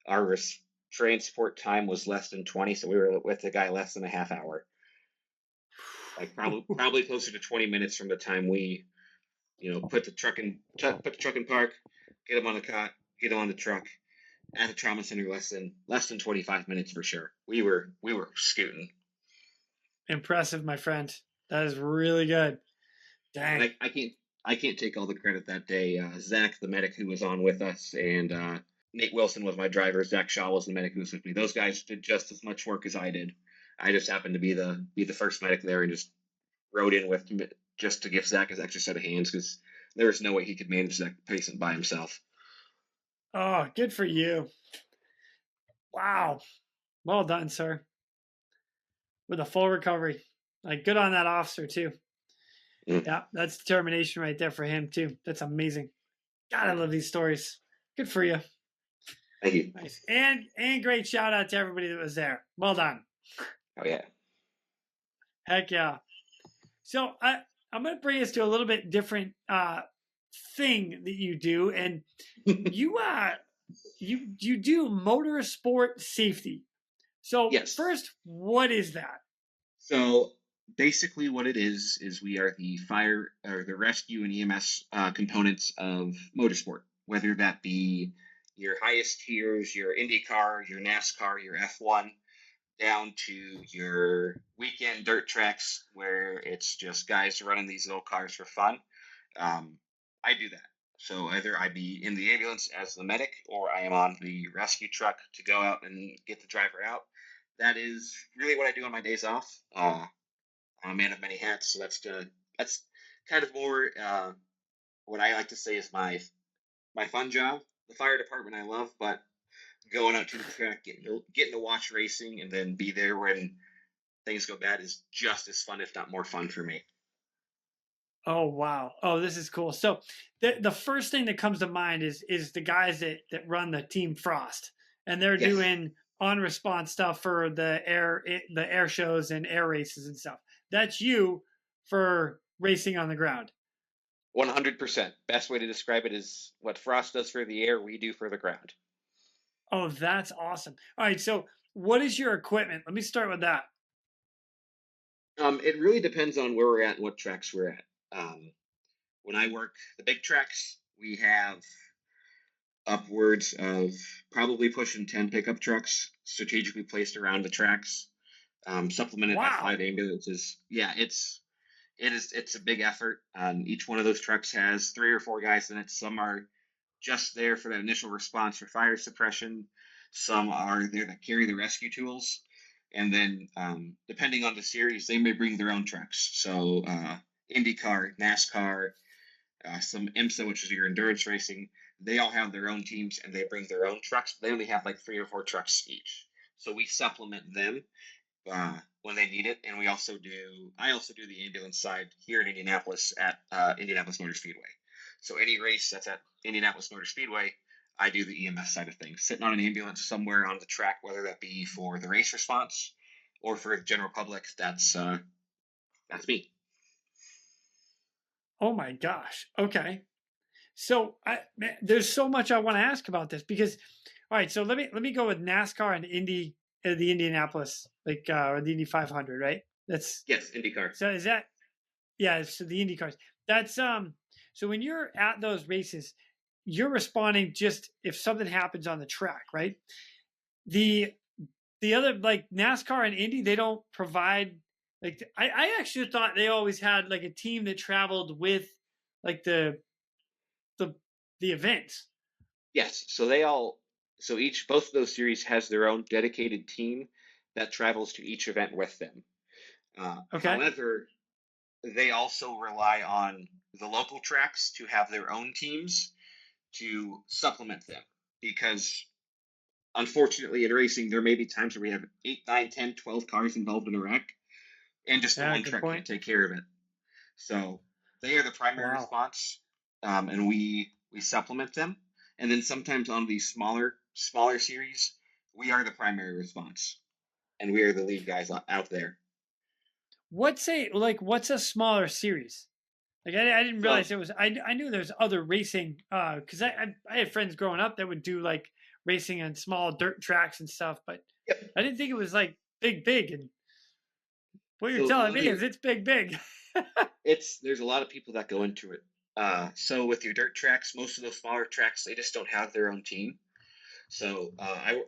Speaker 4: our transport time was less than 20, so we were with the guy less than a half hour. Like probably closer to 20 minutes from the time we, put the truck in park, get him on the cot, get him on the truck, at the trauma center less than 25 minutes for sure. We were scooting.
Speaker 1: Impressive, my friend. That is really good. Dang.
Speaker 4: And I can't take all the credit that day. Zach, the medic who was on with us, and Nate Wilson was my driver. Zach Shaw was the medic who was with me. Those guys did just as much work as I did. I just happened to be the first medic there and just rode in with just to give Zach his extra set of hands, because there was no way he could manage that patient by himself.
Speaker 1: Oh, good for you. Wow. Well done, sir. With a full recovery. Like, good on that officer, too. Yeah, that's determination right there for him, too. That's amazing. God, I love these stories. Good for you.
Speaker 4: Thank you.
Speaker 1: Nice. And great shout out to everybody that was there. Well done.
Speaker 4: Oh, yeah.
Speaker 1: Heck yeah. So I'm going to bring us to a little bit different thing that you do. And you do motorsport safety. So
Speaker 4: yes.
Speaker 1: First, what is that?
Speaker 4: So basically what it is we are the fire or the rescue and EMS components of motorsport, whether that be your highest tiers, your IndyCar, your NASCAR, your F1, down to your weekend dirt tracks where it's just guys running these little cars for fun. I do that. So either I be in the ambulance as the medic, or I am on the rescue truck to go out and get the driver out. That is really what I do on my days off. I'm a man of many hats, so that's kind of more what I like to say is my fun job. The fire department I love, but going out to the track, getting to watch racing, and then be there when things go bad is just as fun, if not more fun, for me.
Speaker 1: Oh, wow. Oh, this is cool. So the first thing that comes to mind is the guys that run the Team Frost, and they're doing on-response stuff for the air shows and air races and stuff. That's you for racing on the ground.
Speaker 4: 100%. Best way to describe it is what Frost does for the air, we do for the ground.
Speaker 1: Oh, that's awesome. All right, so what is your equipment? Let me start with that.
Speaker 4: It really depends on where we're at and what tracks we're at. When I work the big tracks, we have upwards of probably pushing 10 pickup trucks strategically placed around the tracks, supplemented by 5 ambulances. Yeah, it's a big effort. Each one of those trucks has 3 or 4 guys in it. Some are just there for that initial response for fire suppression. Some are there to carry the rescue tools. And then depending on the series, they may bring their own trucks. So IndyCar, NASCAR, some IMSA, which is your endurance racing, they all have their own teams and they bring their own trucks. They only have like 3 or 4 trucks each. So we supplement them when they need it. And I also do the ambulance side here in Indianapolis at Indianapolis Motor Speedway. So any race that's at Indianapolis Motor Speedway, I do the EMS side of things. Sitting on an ambulance somewhere on the track, whether that be for the race response or for the general public, that's me.
Speaker 1: Oh my gosh. Okay. So man, there's so much I want to ask about this because, all right. So let me go with NASCAR and Indy, the Indianapolis, or the Indy 500, right? That's
Speaker 4: Yes, IndyCar.
Speaker 1: so is that yeah? So the Indy cars. That's So when you're at those races, you're responding just if something happens on the track, right? The other like NASCAR and Indy, they don't provide like I actually thought they always had like a team that traveled with like the the events.
Speaker 4: Yes, so both of those series has their own dedicated team that travels to each event with them.
Speaker 1: Okay.
Speaker 4: However, they also rely on the local tracks to have their own teams to supplement them because unfortunately in racing there may be times where we have 8, 9, 10, 12 cars involved in a wreck and just the
Speaker 1: Yeah,
Speaker 4: one
Speaker 1: good
Speaker 4: track
Speaker 1: point.
Speaker 4: can't take care of it. So they are the primary
Speaker 1: Wow.
Speaker 4: response, and we supplement them. And then sometimes on these smaller series, we are the primary response, and we are the lead guys out there.
Speaker 1: What's a smaller series? Like I didn't realize
Speaker 4: So
Speaker 1: it was. I knew there's other racing because I had friends growing up that would do like racing on small dirt tracks and stuff, but
Speaker 4: yep.
Speaker 1: I didn't think it was like big. And what you're
Speaker 4: So
Speaker 1: telling me is it's big.
Speaker 4: there's a lot of people that go into it. So with your dirt tracks, most of those smaller tracks, they just don't have their own team. So I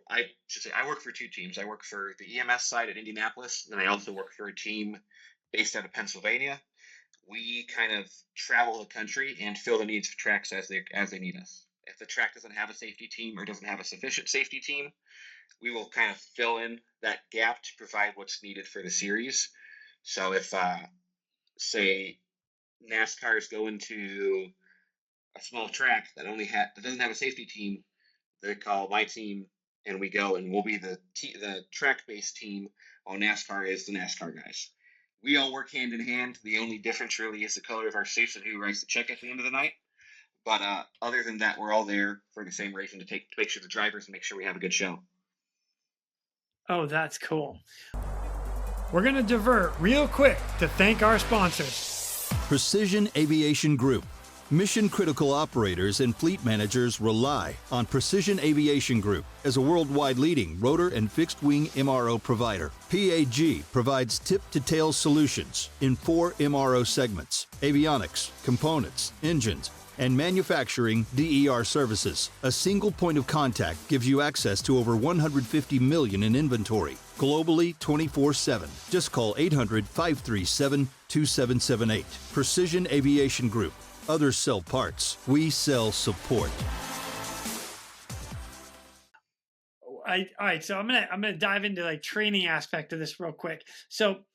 Speaker 4: should say I work for two teams. I work for the EMS side at Indianapolis, and I also work for a team based out of Pennsylvania. We kind of travel the country and fill the needs of tracks as they need us. If the track doesn't have a safety team or doesn't have a sufficient safety team, we will kind of fill in that gap to provide what's needed for the series. So if say NASCAR is going to a small track that doesn't have a safety team, they call my team and we go and we'll be the track based team while NASCAR is the NASCAR guys. We all work hand in hand. The only difference really is the color of our suits and who writes the check at the end of the night. But other than that, we're all there for the same reason to make sure the drivers and make sure we have a good show.
Speaker 1: Oh, that's cool. We're gonna divert real quick to thank our sponsors.
Speaker 3: Precision Aviation Group. Mission-critical operators and fleet managers rely on Precision Aviation Group as a worldwide leading rotor and fixed-wing MRO provider. PAG provides tip-to-tail solutions in 4 MRO segments: avionics, components, engines, and manufacturing DER services. A single point of contact gives you access to over 150 million in inventory, globally 24/7. Just call 800-537-2778. Precision Aviation Group. Others sell parts. We sell support.
Speaker 1: All right, so I'm gonna dive into like training aspect of this real quick. So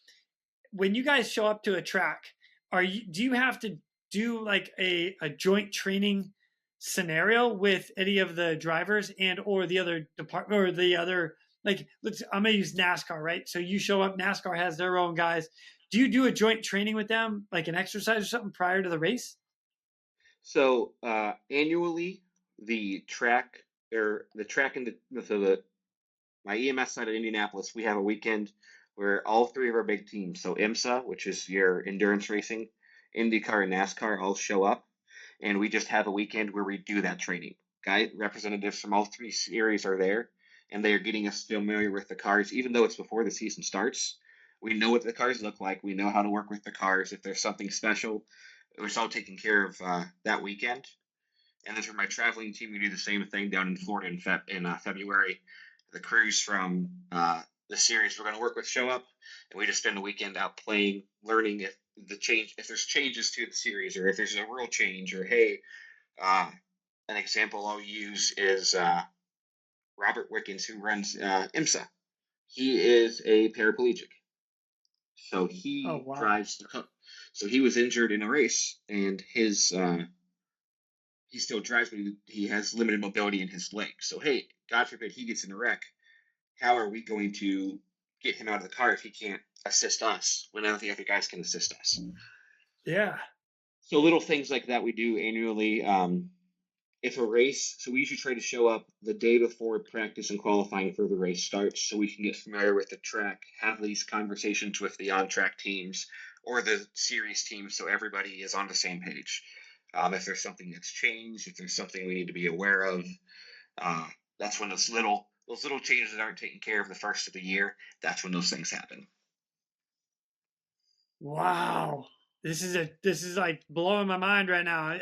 Speaker 1: when you guys show up to a track, do you have to do like a joint training scenario with any of the drivers and or the other department or the other I'm gonna use NASCAR, right? So you show up, NASCAR has their own guys. Do you do a joint training with them, like an exercise or something prior to the race?
Speaker 4: So annually, the track and my EMS side of Indianapolis, we have a weekend where all 3 of our big teams, so IMSA, which is your endurance racing, IndyCar, and NASCAR, all show up, and we just have a weekend where we do that training. Representatives from all 3 series are there, and they are getting us familiar with the cars, even though it's before the season starts. We know what the cars look like. We know how to work with the cars. If there's something special, it was all taken care of that weekend. And then for my traveling team, we do the same thing down in Florida in February. The crews from the series we're going to work with show up, and we just spend the weekend out playing, learning if there's changes to the series, or if there's a rule change, or hey, an example I'll use is Robert Wickens, who runs IMSA. He is a paraplegic, so he drives the. So he was injured in a race, and his he still drives, but he has limited mobility in his leg. So hey, God forbid he gets in a wreck, how are we going to get him out of the car if he can't assist us when none of the other guys can assist us?
Speaker 1: Yeah.
Speaker 4: So little things like that we do annually. If a race, so we usually try to show up the day before practice and qualifying for the race starts so we can get familiar with the track, have these conversations with the on-track teams or the series teams so everybody is on the same page. If there's something that's changed, if there's something we need to be aware of, that's when those little changes that aren't taken care of the first of the year, that's when those things happen.
Speaker 1: Wow. This is like blowing my mind right now.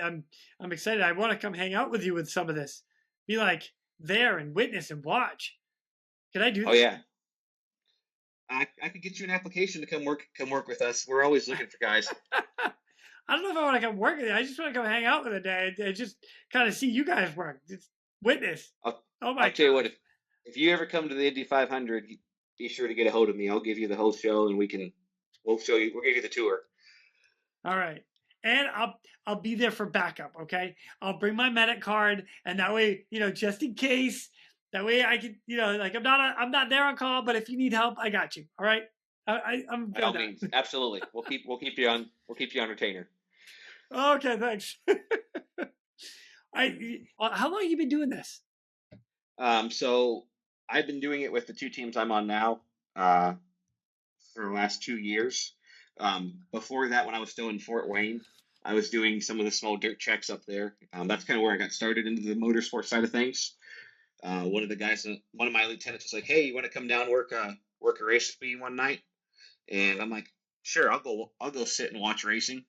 Speaker 1: I'm excited. I want to come hang out with you with some of this. Be like there and witness and watch. Can I do this?
Speaker 4: Oh yeah. I could get you an application to come work with us. We're always looking for guys.
Speaker 1: I don't know if I want to come work with you. I just want to come hang out with a day and just kind of see you guys work. Just witness.
Speaker 4: I'll
Speaker 1: God.
Speaker 4: tell you what, if you ever come to the Indy 500, be sure to get a hold of me. I'll give you the whole show, and we'll give you the tour.
Speaker 1: All right. And I'll be there for backup, okay? I'll bring my medic card, and that way, just in case, that way I can, like I'm not there on call, but if you need help, I got you. All right? I'm
Speaker 4: By all means, absolutely. We'll keep you on retainer.
Speaker 1: Okay, thanks. How long have you been doing this?
Speaker 4: So I've been doing it with the two teams I'm on now for the last 2 years. Before that, when I was still in Fort Wayne, I was doing some of the small dirt checks up there. That's kind of where I got started into the motorsport side of things. One of my lieutenants was like, "Hey, you want to come down work a race with me one night?" And I'm like, "Sure, I'll go sit and watch racing."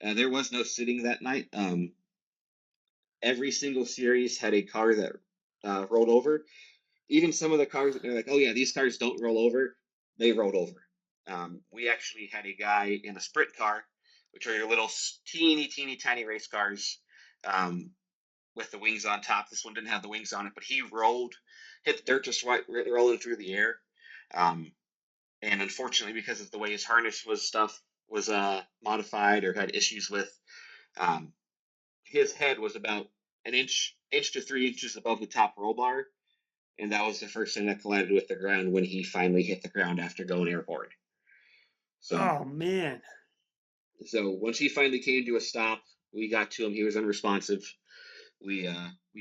Speaker 4: There was no sitting that night. Every single series had a car that rolled over. Even some of the cars that they're like, "Oh yeah, these cars don't roll over," they rolled over. We actually had a guy in a sprint car, which are your little teeny tiny race cars with the wings on top. This one didn't have the wings on it, but he hit the dirt just right, rolling through the air. And unfortunately, because of the way his harness was modified or had issues with, his head was about an inch to 3 inches above the top roll bar. And that was the first thing that collided with the ground when he finally hit the ground after going airborne. So,
Speaker 1: oh man!
Speaker 4: So once he finally came to a stop, we got to him. He was unresponsive. We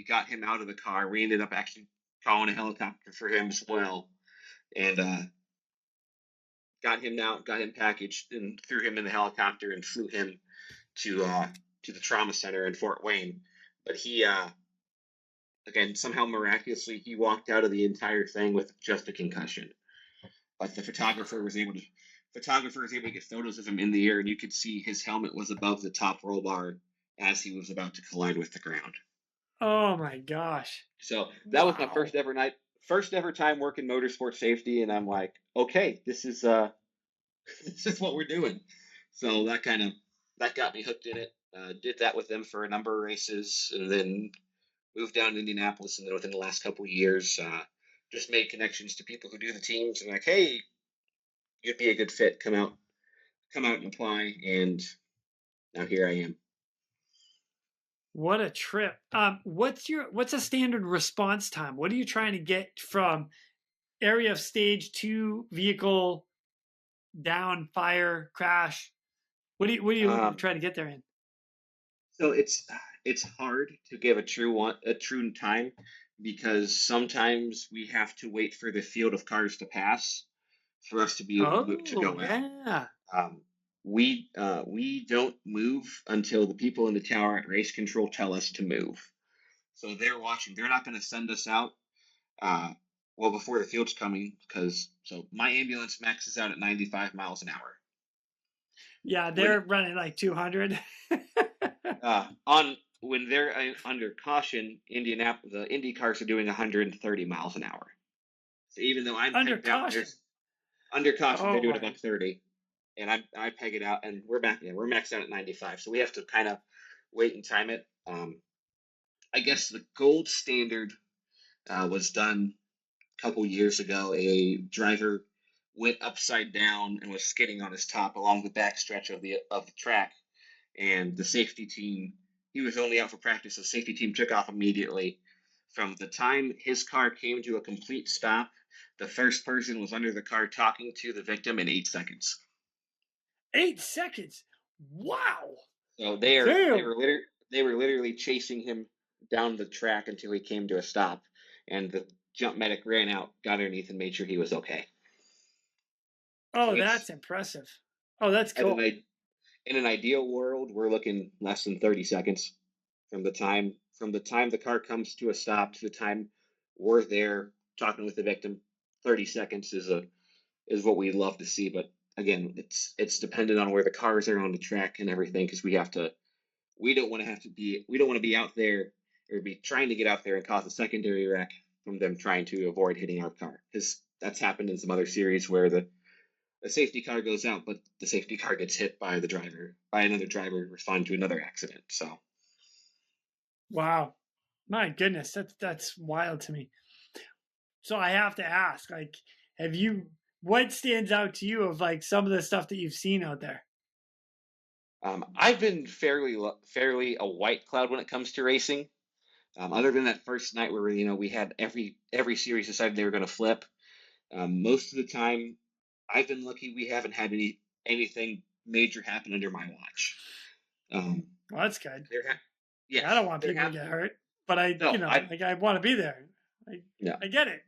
Speaker 4: got him out of the car. We ended up actually calling a helicopter for him as well, and got him out, got him packaged, and threw him in the helicopter and flew him to the trauma center in Fort Wayne. But he again, somehow miraculously, he walked out of the entire thing with just a concussion. Like the photographer was able to get photos of him in the air, and you could see his helmet was above the top roll bar as he was about to collide with the ground.
Speaker 1: Oh my gosh!
Speaker 4: So that was my first ever time working motorsport safety, and I'm like, okay, this is what we're doing. So that got me hooked in it. Did that with them for a number of races, and then moved down to Indianapolis, and then within the last couple of years, just made connections to people who do the teams, and like, hey, you'd be a good fit. Come out and apply, and now here I am.
Speaker 1: What a trip! What's a standard response time? What are you trying to get from area of stage to vehicle, down, fire, crash? What are you trying to get there in?
Speaker 4: So it's hard to give a true time, because sometimes we have to wait for the field of cars to pass for us to be able to go out. We don't move until the people in the tower at race control tell us to move. So they're watching. They're not going to send us out before the field's coming, because my ambulance maxes out at 95 miles an hour.
Speaker 1: Yeah, they're running like 200.
Speaker 4: When they're under caution, Indianapolis, the Indy cars are doing 130 miles an hour. So even though I'm
Speaker 1: under caution,
Speaker 4: they're doing about 30, and I peg it out, and we're maxed out at 95. So we have to kind of wait and time it. I guess the gold standard was done a couple years ago. A driver went upside down and was skidding on his top along the back stretch of the track, and the safety team, he was only out for practice, so the safety team took off immediately. From the time his car came to a complete stop, the first person was under the car talking to the victim in 8 seconds.
Speaker 1: 8 seconds? Wow!
Speaker 4: So they were literally chasing him down the track until he came to a stop, and the jump medic ran out, got underneath, and made sure he was okay.
Speaker 1: Oh, that's impressive. Oh, that's cool.
Speaker 4: in an ideal world, we're looking less than 30 seconds from the time the car comes to a stop to the time we're there talking with the victim. 30 seconds is what we love to see, but again, it's dependent on where the cars are on the track and everything, because we don't want to be out there or be trying to get out there and cause a secondary wreck from them trying to avoid hitting our car, because that's happened in some other series where the safety car goes out, but the safety car gets hit by another driver responding to another accident. So,
Speaker 1: Wow, my goodness, that's wild to me. So I have to ask, like, what stands out to you of like some of the stuff that you've seen out there?
Speaker 4: I've been fairly a white cloud when it comes to racing. Other than that first night where we had every series decided they were going to flip. Most of the time, I've been lucky. We haven't had anything major happen under my watch.
Speaker 1: Well, that's good.
Speaker 4: Yes,
Speaker 1: I don't want people to get hurt, but I want to be there. I get it.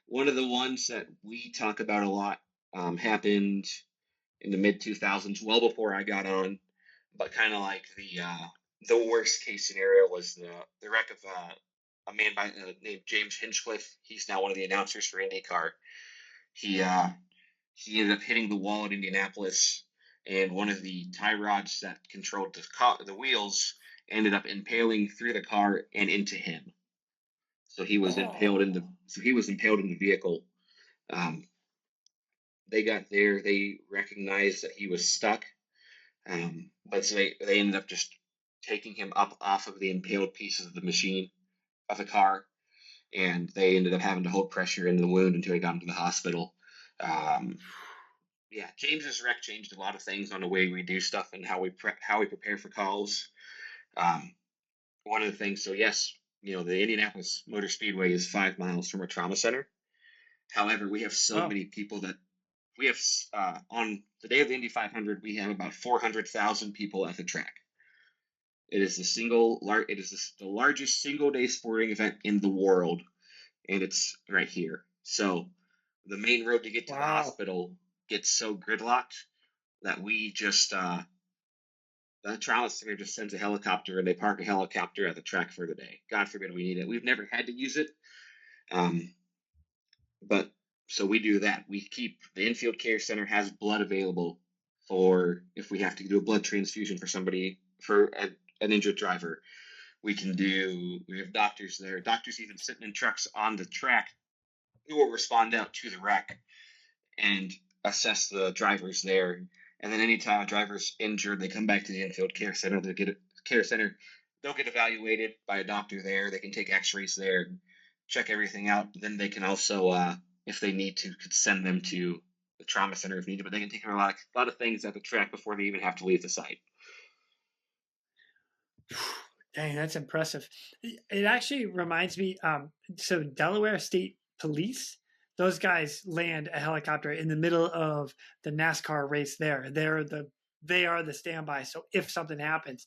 Speaker 4: One of the ones that we talk about a lot happened in the mid 2000s, well before I got on, but kind of like the worst case scenario was the wreck of a man named James Hinchcliffe. He's now one of the announcers for IndyCar. He ended up hitting the wall in Indianapolis, and one of the tie rods that controlled the wheels ended up impaling through the car and into him. So he was impaled in the vehicle. They got there. They recognized that he was stuck, but so they ended up just taking him up off of the impaled pieces of the machine of the car, and they ended up having to hold pressure in the wound until he got into the hospital. Yeah, James's wreck changed a lot of things on the way we do stuff and how we prepare for calls. One of the things, so yes, the Indianapolis Motor Speedway is 5 miles from a trauma center. However, we have many people that we have on the day of the Indy 500, we have about 400,000 people at the track. It is the largest single day sporting event in the world, and it's right here. So the main road to get to the hospital gets so gridlocked that we just the trauma center just sends a helicopter, and they park a helicopter at the track for the day. God forbid we need it. We've never had to use it, but so we do that. We keep the infield care center has blood available for if we have to do a blood transfusion for somebody for an injured driver. We have doctors there. Doctors even sitting in trucks on the track who will respond out to the wreck and assess the drivers there. And then anytime a driver's injured, they come back to the infield care center. They'll get evaluated by a doctor there. They can take x-rays there, check everything out. Then they can also, if they need to, could send them to the trauma center if needed. But they can take care of a lot of things at the track before they even have to leave the site.
Speaker 1: Dang, that's impressive. It actually reminds me, so Delaware State Police, those guys land a helicopter in the middle of the NASCAR race there. They are the standby. So if something happens,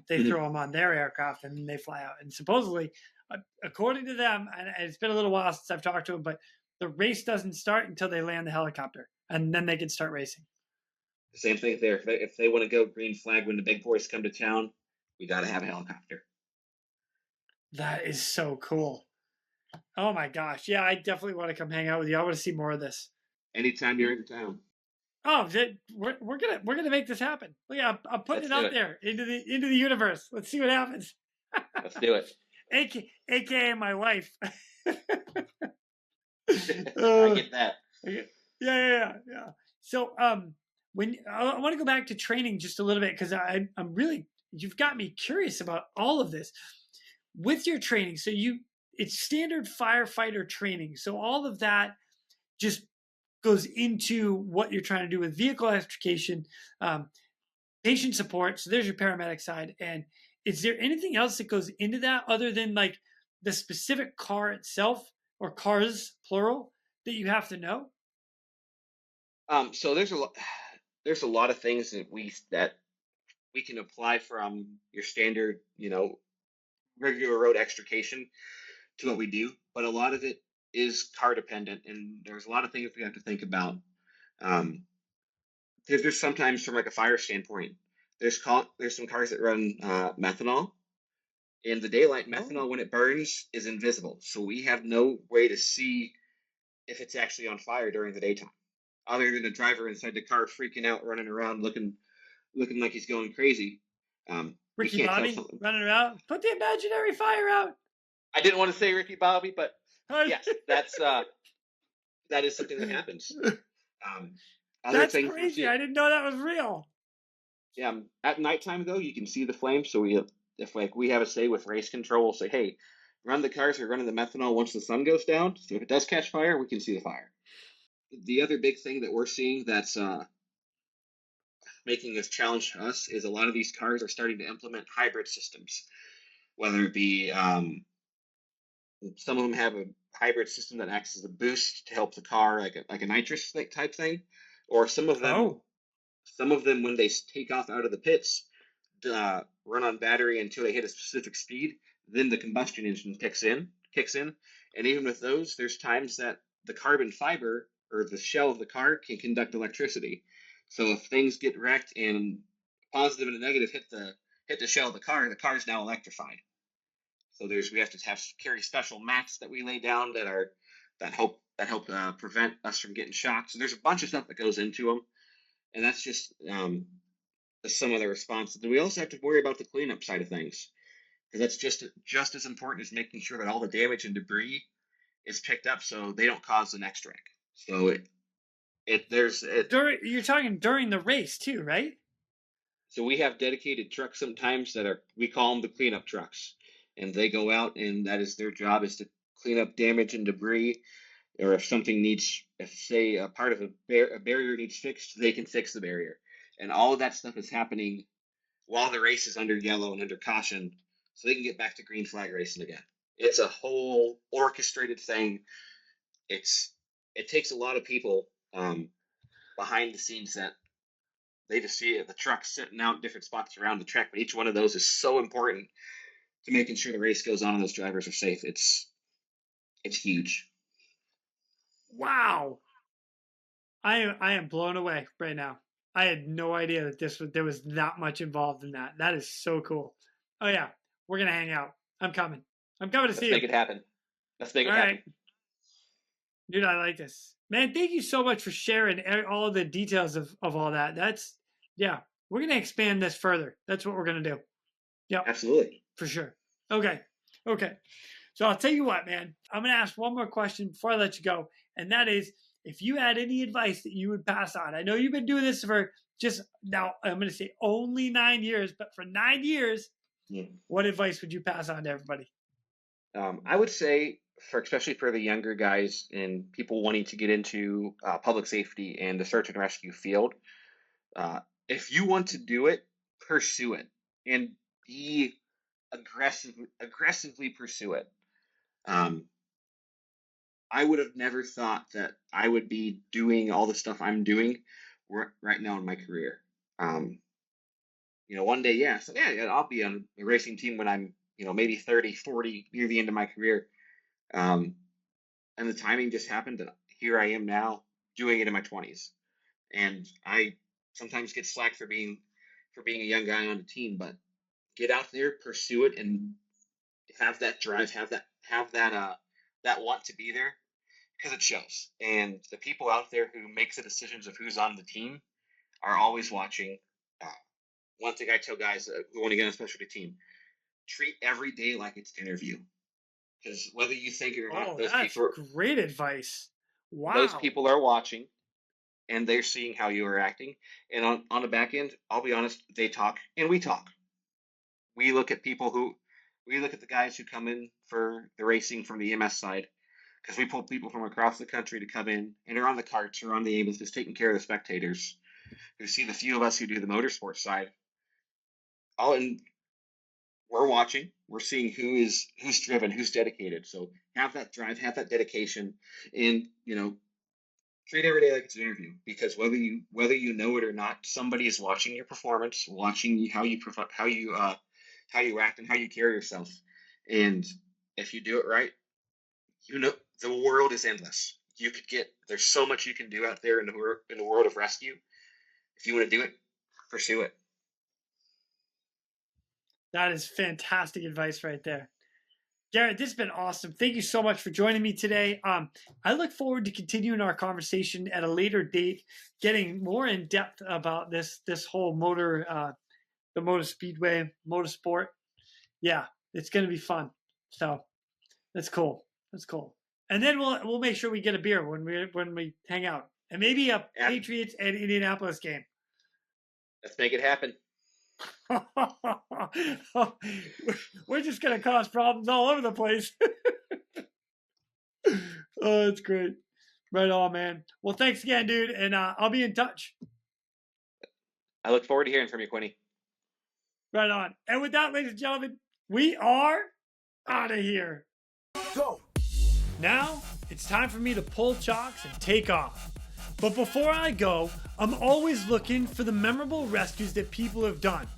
Speaker 1: they throw them on their aircraft and then they fly out. And supposedly, according to them, and it's been a little while since I've talked to them, but the race doesn't start until they land the helicopter, and then they can start racing.
Speaker 4: The same thing there. If they want to go green flag when the big boys come to town, we got to have a helicopter.
Speaker 1: That is so cool. Oh my gosh. Yeah, I definitely want to come hang out with you. I want to see more of this.
Speaker 4: Anytime you're in town.
Speaker 1: Oh, we're gonna make this happen. Yeah, I'm putting it out there into the universe. Let's see what happens.
Speaker 4: Let's do it.
Speaker 1: AKA my wife.
Speaker 4: I get that.
Speaker 1: Yeah. So when I want to go back to training just a little bit, because I'm really, you've got me curious about all of this with your training. So it's standard firefighter training. So all of that just goes into what you're trying to do with vehicle electrification, patient support. So there's your paramedic side. And is there anything else that goes into that other than like the specific car itself, or cars plural, that you have to know?
Speaker 4: So there's a lot of things that we can apply from your standard, regular road extrication to what we do, but a lot of it is car dependent, and there's a lot of things we have to think about. there's sometimes from like a fire standpoint, there's some cars that run methanol. In the daylight, methanol when it burns is invisible, so we have no way to see if it's actually on fire during the daytime, other than the driver inside the car freaking out, running around, looking like he's going crazy.
Speaker 1: Ricky Bobby running around, put the imaginary fire out.
Speaker 4: I didn't want to say Ricky Bobby, but yes, that is something that happens.
Speaker 1: That's crazy. I didn't know that was real.
Speaker 4: Yeah, at nighttime though, you can see the flames. So if we have a say with race control, we'll say, hey, run the cars. We're running the methanol once the sun goes down. So if it does catch fire, we can see the fire. The other big thing that we're seeing that's making this challenge to us is a lot of these cars are starting to implement hybrid systems, whether it be some of them have a hybrid system that acts as a boost to help the car, like a nitrous type thing, or some of them when they take off out of the pits, run on battery until they hit a specific speed, then the combustion engine kicks in, and even with those, there's times that the carbon fiber or the shell of the car can conduct electricity. So if things get wrecked and positive and a negative hit the shell of the car is now electrified. So we have to carry special mats that we lay down that help prevent us from getting shocked. So there's a bunch of stuff that goes into them, and that's just some of the responses. And we also have to worry about the cleanup side of things, because that's just as important as making sure that all the damage and debris is picked up so they don't cause the next wreck. So
Speaker 1: you're talking during the race too, right?
Speaker 4: So we have dedicated trucks sometimes we call them the cleanup trucks, and they go out, and that is their job, is to clean up damage and debris, or if say a part of a barrier needs fixed, they can fix the barrier. And all of that stuff is happening while the race is under yellow and under caution, so they can get back to green flag racing again. It's a whole orchestrated thing. It takes a lot of people behind the scenes that they just see the trucks sitting out in different spots around the track, but each one of those is so important to making sure the race goes on and those drivers are safe. It's huge.
Speaker 1: Wow. I am blown away right now. I had no idea that there was that much involved in that. That is so cool. Oh yeah, we're gonna hang out. I'm coming to see you.
Speaker 4: Let's make it happen. All right.
Speaker 1: Dude, I like this. Man, thank you so much for sharing all of the details of all that. We're going to expand this further. That's what we're going to do. Yeah.
Speaker 4: Absolutely.
Speaker 1: For sure. Okay. So I'll tell you what, man. I'm going to ask one more question before I let you go. And that is, if you had any advice that you would pass on. I know you've been doing this for now, I'm going to say only 9 years, but for 9 years, what advice would you pass on to everybody?
Speaker 4: I would say, especially for the younger guys and people wanting to get into public safety and the search and rescue field, if you want to do it, pursue it and be aggressively pursue it. I would have never thought that I would be doing all the stuff I'm doing right now in my career. One day, I'll be on a racing team when I'm, maybe 30, 40, near the end of my career. And the timing just happened that here I am now doing it in my 20s. And I sometimes get slack for being a young guy on a team, but get out there, pursue it, and have that drive, have that want to be there, because it shows. And the people out there who make the decisions of who's on the team are always watching. One thing I tell guys who want to get on a specialty team: treat every day like it's an interview. Because whether you think it or not,
Speaker 1: that's great advice. Wow.
Speaker 4: Those people are watching, and they're seeing how you are acting. And on the back end, I'll be honest, they talk, and we talk. We look at the guys who come in for the racing from the EMS side, because we pull people from across the country to come in and are on the carts or on the ambulances taking care of the spectators, who see the few of us who do the motorsport side. And we're watching. We're seeing who's driven, who's dedicated. So have that drive, have that dedication, and treat every day like it's an interview. Because whether you know it or not, somebody is watching your performance, watching how you act and how you carry yourself. And if you do it right, the world is endless. There's so much you can do out there in the world of rescue. if you want to do it, pursue it.
Speaker 1: That is fantastic advice right there. Garrett, this has been awesome. Thank you so much for joining me today. I look forward to continuing our conversation at a later date, getting more in depth about this whole the motor speedway, motorsport. Yeah, it's going to be fun. So that's cool. That's cool. And then we'll make sure we get a beer when we hang out, and maybe a Patriots and Indianapolis game.
Speaker 4: Let's make it happen.
Speaker 1: We're just going to cause problems all over the place. Oh, that's great. Right on, man. Well, thanks again, dude. And I'll be in touch.
Speaker 4: I look forward to hearing from you, Quinny.
Speaker 1: Right on. And with that, ladies and gentlemen, we are out of here.
Speaker 9: Go.
Speaker 1: Now it's time for me to pull chocks and take off. But before I go, I'm always looking for the memorable rescues that people have done.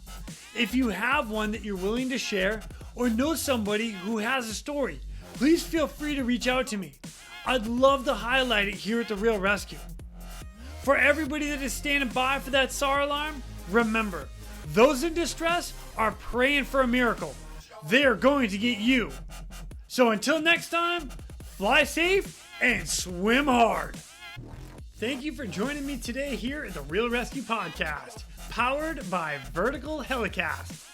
Speaker 1: If you have one that you're willing to share or know somebody who has a story, please feel free to reach out to me. I'd love to highlight it here at the Real ResQ. For everybody that is standing by for that SAR alarm, remember, those in distress are praying for a miracle. They are going to get you. So until next time, fly safe and swim hard. Thank you for joining me today here at the Real ResQ Podcast, powered by Vertical Helicast.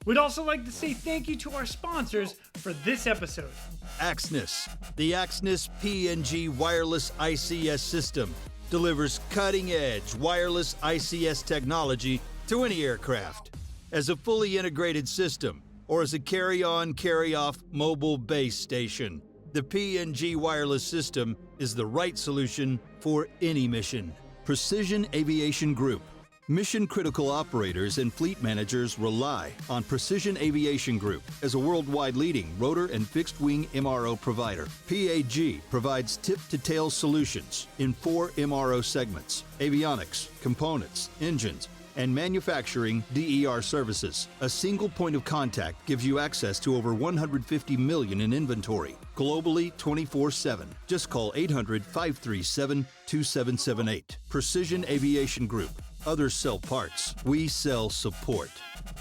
Speaker 1: We'd also like to say thank you to our sponsors for this episode.
Speaker 3: Axnis. The Axnis PNG wireless ICS system delivers cutting-edge wireless ICS technology to any aircraft. As a fully integrated system, or as a carry-on, carry-off mobile base station, the PNG wireless system is the right solution for any mission. Precision Aviation Group. Mission-critical operators and fleet managers rely on Precision Aviation Group as a worldwide leading rotor and fixed-wing MRO provider. PAG provides tip-to-tail solutions in 4 MRO segments: avionics, components, engines, and manufacturing DER services. A single point of contact gives you access to over 150 million in inventory, globally 24/7. Just call 800-537-2778. Precision Aviation Group. Others sell parts. We sell support.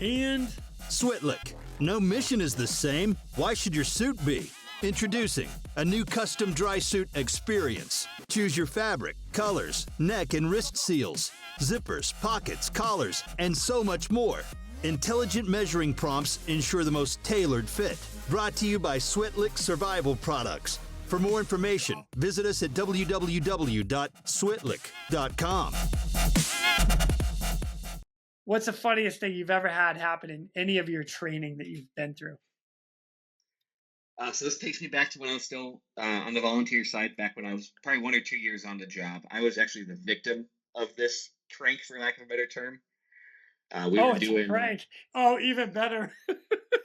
Speaker 1: And
Speaker 3: Switlik. No mission is the same. Why should your suit be? Introducing a new custom dry suit experience. Choose your fabric, colors, neck and wrist seals, zippers, pockets, collars, and so much more. Intelligent measuring prompts ensure the most tailored fit. Brought to you by Switlik Survival Products. For more information, visit us at www.switlik.com.
Speaker 1: what's the funniest thing you've ever had happen in any of your training that you've been through?
Speaker 4: So this takes me back to when I was still on the volunteer side, back when I was probably 1 or 2 years on the job. I was actually the victim of this prank, for lack of a better term.
Speaker 1: It's a prank. Oh, even better.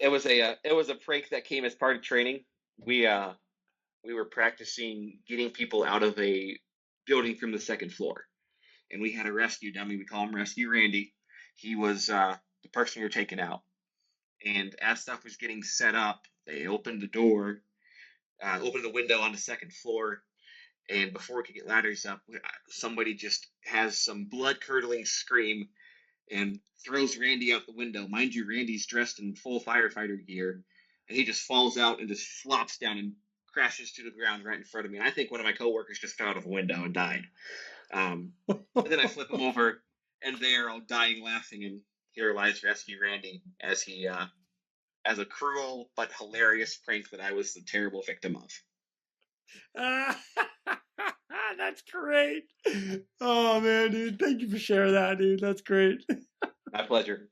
Speaker 4: It was a prank that came as part of training. We were practicing getting people out of a building from the second floor, and we had a rescue dummy. We call him Rescue Randy. He was the person we were taking out. And as stuff was getting set up, they opened the door, opened the window on the second floor, and before we could get ladders up, somebody just has some blood-curdling scream and throws Randy out the window. Mind you, Randy's dressed in full firefighter gear, and he just falls out and just flops down and crashes to the ground right in front of me. And I think one of my coworkers just fell out of a window and died. And then I flip him over, and they're all dying laughing, and here lies Rescue Randy as he as a cruel but hilarious prank that I was the terrible victim of.
Speaker 1: That's great. Oh man, dude, thank you for sharing that, dude. That's great.
Speaker 4: My pleasure.